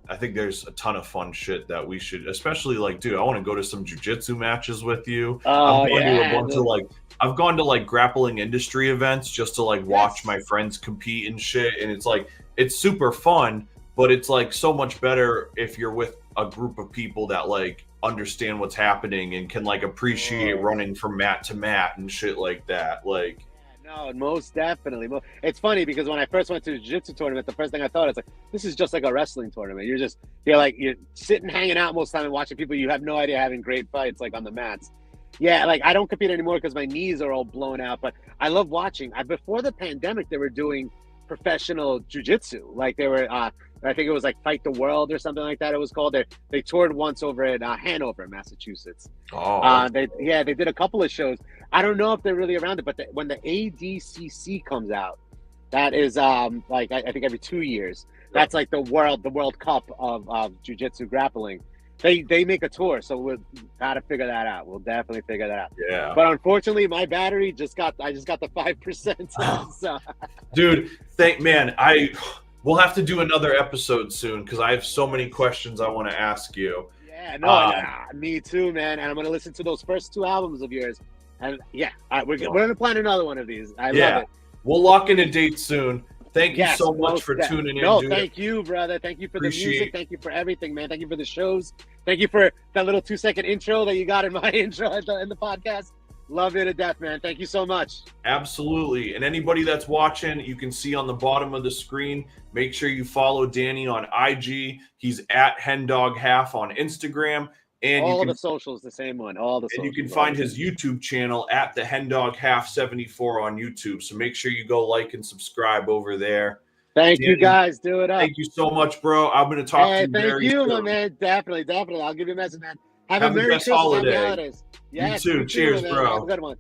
I think there's a ton of fun shit that we should, especially like, dude, I want to go to some jujitsu matches with you. I've Oh gone to a yeah, bunch of like, I've gone to like grappling industry events just to like watch yes. my friends compete and shit. And it's like, it's super fun, but it's like so much better if you're with a group of people that like understand what's happening and can like appreciate Oh. running from mat to mat and shit like that. Like, No, most definitely. It's funny because when I first went to the jiu-jitsu tournament, the first thing I thought is like, this is just like a wrestling tournament. You're sitting, hanging out most of the time and watching people you have no idea having great fights like on the mats. Yeah, like I don't compete anymore because my knees are all blown out, but I love watching. Before the pandemic, they were doing professional jiu-jitsu. Like they were, I think it was like Fight the World or something like that. It was called. They toured once over in Hanover, Massachusetts. oh, They did a couple of shows. I don't know if they're really around it, but when the ADCC comes out, that is like I think every 2 years. That's like the World Cup of jiu-jitsu grappling. They make a tour, so we'll gotta figure that out. We'll definitely figure that out. yeah. But unfortunately, my battery I just got the 5%. So Dude, we'll have to do another episode soon because I have so many questions I want to ask you. yeah, no, Um, me too, man. And I'm gonna listen to those first 2 albums of yours. And yeah, we're gonna plan another one of these. I love it. we'll lock in a date soon. Thank you Yes, so much for tuning in, dude. thank you, brother. Thank you for the Appreciate- music. Thank you for everything, man. Thank you for the shows. Thank you for that little 2-second intro that you got in my intro in the podcast. Love you to death, man. Thank you so much. Absolutely. And anybody that's watching, you can see on the bottom of the screen, make sure you follow Danny on IG. He's at Hendog Half on Instagram. And All the socials, the same one. All the and socials. you can find his YouTube channel at the Hendog Half 74 on YouTube. So make sure you go like and subscribe over there. Thank Danny, you, guys. Do it up. Thank you so much, bro. I'm going to talk to you Thank very you, soon. my man. Definitely. I'll give you a message, man. Have Have a the Merry best Christmas. holiday. Happy holidays. Yes, You too. Cheers, man. bro. Have a good one.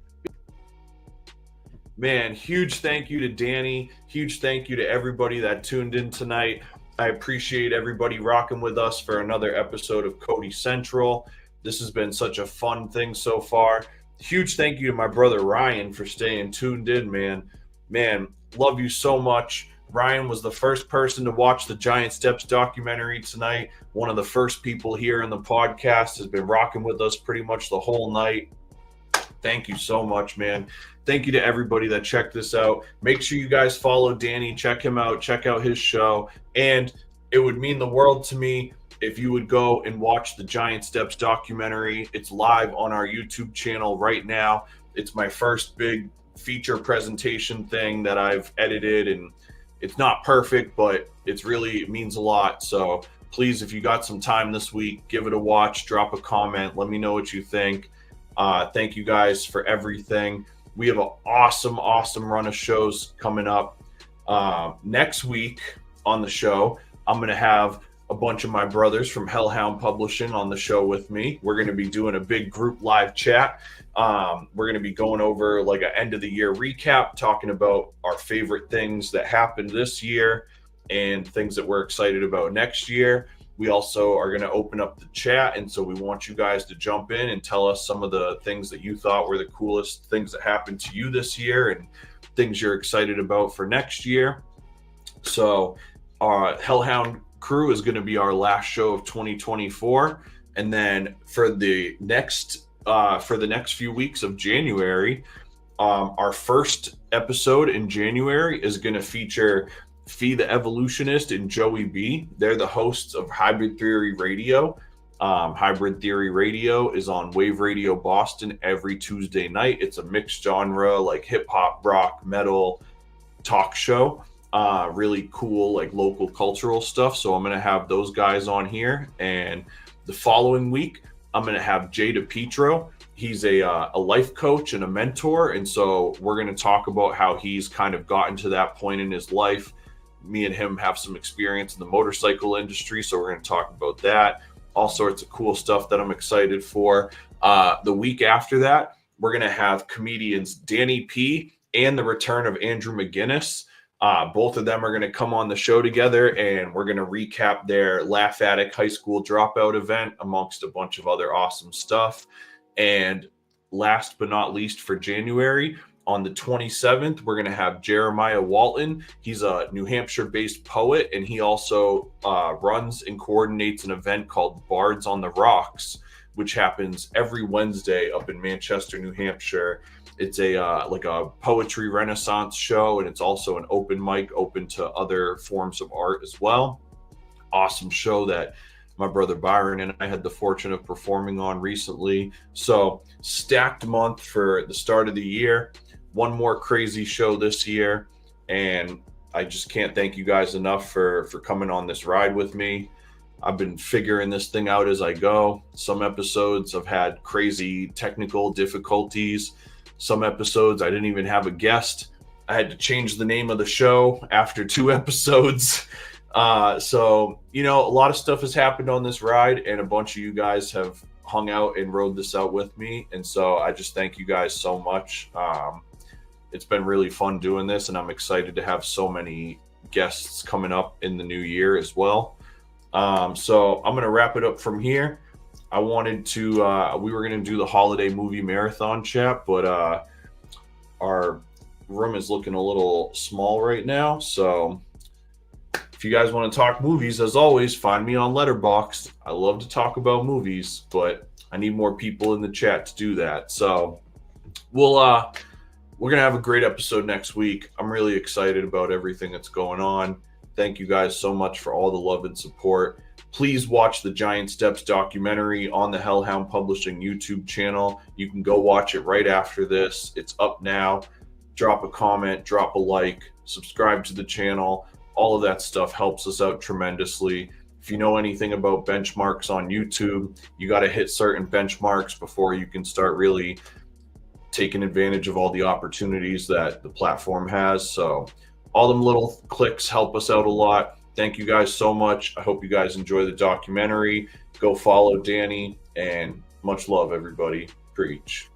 Man, huge thank you to Danny. Huge thank you to everybody that tuned in tonight. I appreciate everybody rocking with us for another episode of Cody Central. This has been such a fun thing so far. Huge thank you to my brother Ryan for staying tuned in, man. Man, love you so much. Ryan was the first person to watch the Giant Steps documentary tonight. One of the first people here in the podcast, has been rocking with us pretty much the whole night. Thank you so much, man. Thank you to everybody that checked this out. Make sure you guys follow Danny, check him out, check out his show. And it would mean the world to me if you would go and watch the Giant Steps documentary. It's live on our YouTube channel right now. It's my first big feature presentation thing that I've edited, and it's not perfect, but it means a lot. So please, if you got some time this week, give it a watch, drop a comment, let me know what you think. Thank you guys for everything. We have an awesome run of shows coming up. Next week on the show, I'm going to have a bunch of my brothers from Hellhound Publishing on the show with me. We're going to be doing a big group live chat. We're going to be going over like an end of the year recap, talking about our favorite things that happened this year and things that we're excited about next year. We also are going to open up the chat, and so we want you guys to jump in and tell us some of the things that you thought were the coolest things that happened to you this year and things you're excited about for next year. So our Hellhound crew is going to be our last show of 2024, and then for the next few weeks of January, our first episode in January is going to feature Fee the Evolutionist and Joey B. They're the hosts of Hybrid Theory Radio. Hybrid Theory Radio is on Wave Radio Boston every Tuesday night. It's a mixed genre, like hip hop, rock, metal talk show. Really cool, like local cultural stuff. So I'm going to have those guys on here. And the following week, I'm going to have Jay DePietro. He's a life coach and a mentor. And so we're going to talk about how he's kind of gotten to that point in his life. Me and him have some experience in the motorcycle industry, so we're going to talk about that. All sorts of cool stuff that I'm excited for. The week after that, we're going to have comedians Danny P and the return of Andrew McGinnis. Both of them are going to come on the show together, and we're going to recap their Laugh Attic High School Dropout event amongst a bunch of other awesome stuff. And last but not least for January, On the 27th, we're going to have Jeremiah Walton. He's a New Hampshire-based poet, and he also runs and coordinates an event called Bards on the Rocks, which happens every Wednesday up in Manchester, New Hampshire. It's a like a poetry renaissance show, and it's also an open mic open to other forms of art as well. Awesome show that my brother Byron and I had the fortune of performing on recently. So stacked month for the start of the year. One more crazy show this year, and I just can't thank you guys enough for coming on this ride with me. I've been figuring this thing out as I go. Some episodes I've had crazy technical difficulties. Some episodes I didn't even have a guest. I had to change the name of the show after 2 episodes. So, you know, a lot of stuff has happened on this ride, and a bunch of you guys have hung out and rode this out with me. And so I just thank you guys so much. It's been really fun doing this, and I'm excited to have so many guests coming up in the new year as well. So I'm going to wrap it up from here. I wanted to, we were going to do the holiday movie marathon chat, but our room is looking a little small right now. So if you guys want to talk movies, as always, find me on Letterboxd. I love to talk about movies, but I need more people in the chat to do that. So we're going to have a great episode next week. I'm really excited about everything that's going on. Thank you guys so much for all the love and support. Please watch the Giant Steps documentary on the Hellhound Publishing YouTube channel. You can go watch it right after this. It's up now. Drop a comment, drop a like, subscribe to the channel. All of that stuff helps us out tremendously. If you know anything about benchmarks on YouTube, you got to hit certain benchmarks before you can start really taking advantage of all the opportunities that the platform has. So all them little clicks help us out a lot. Thank you guys so much. I hope you guys enjoy the documentary. Go follow Danny, and much love, everybody. Preach.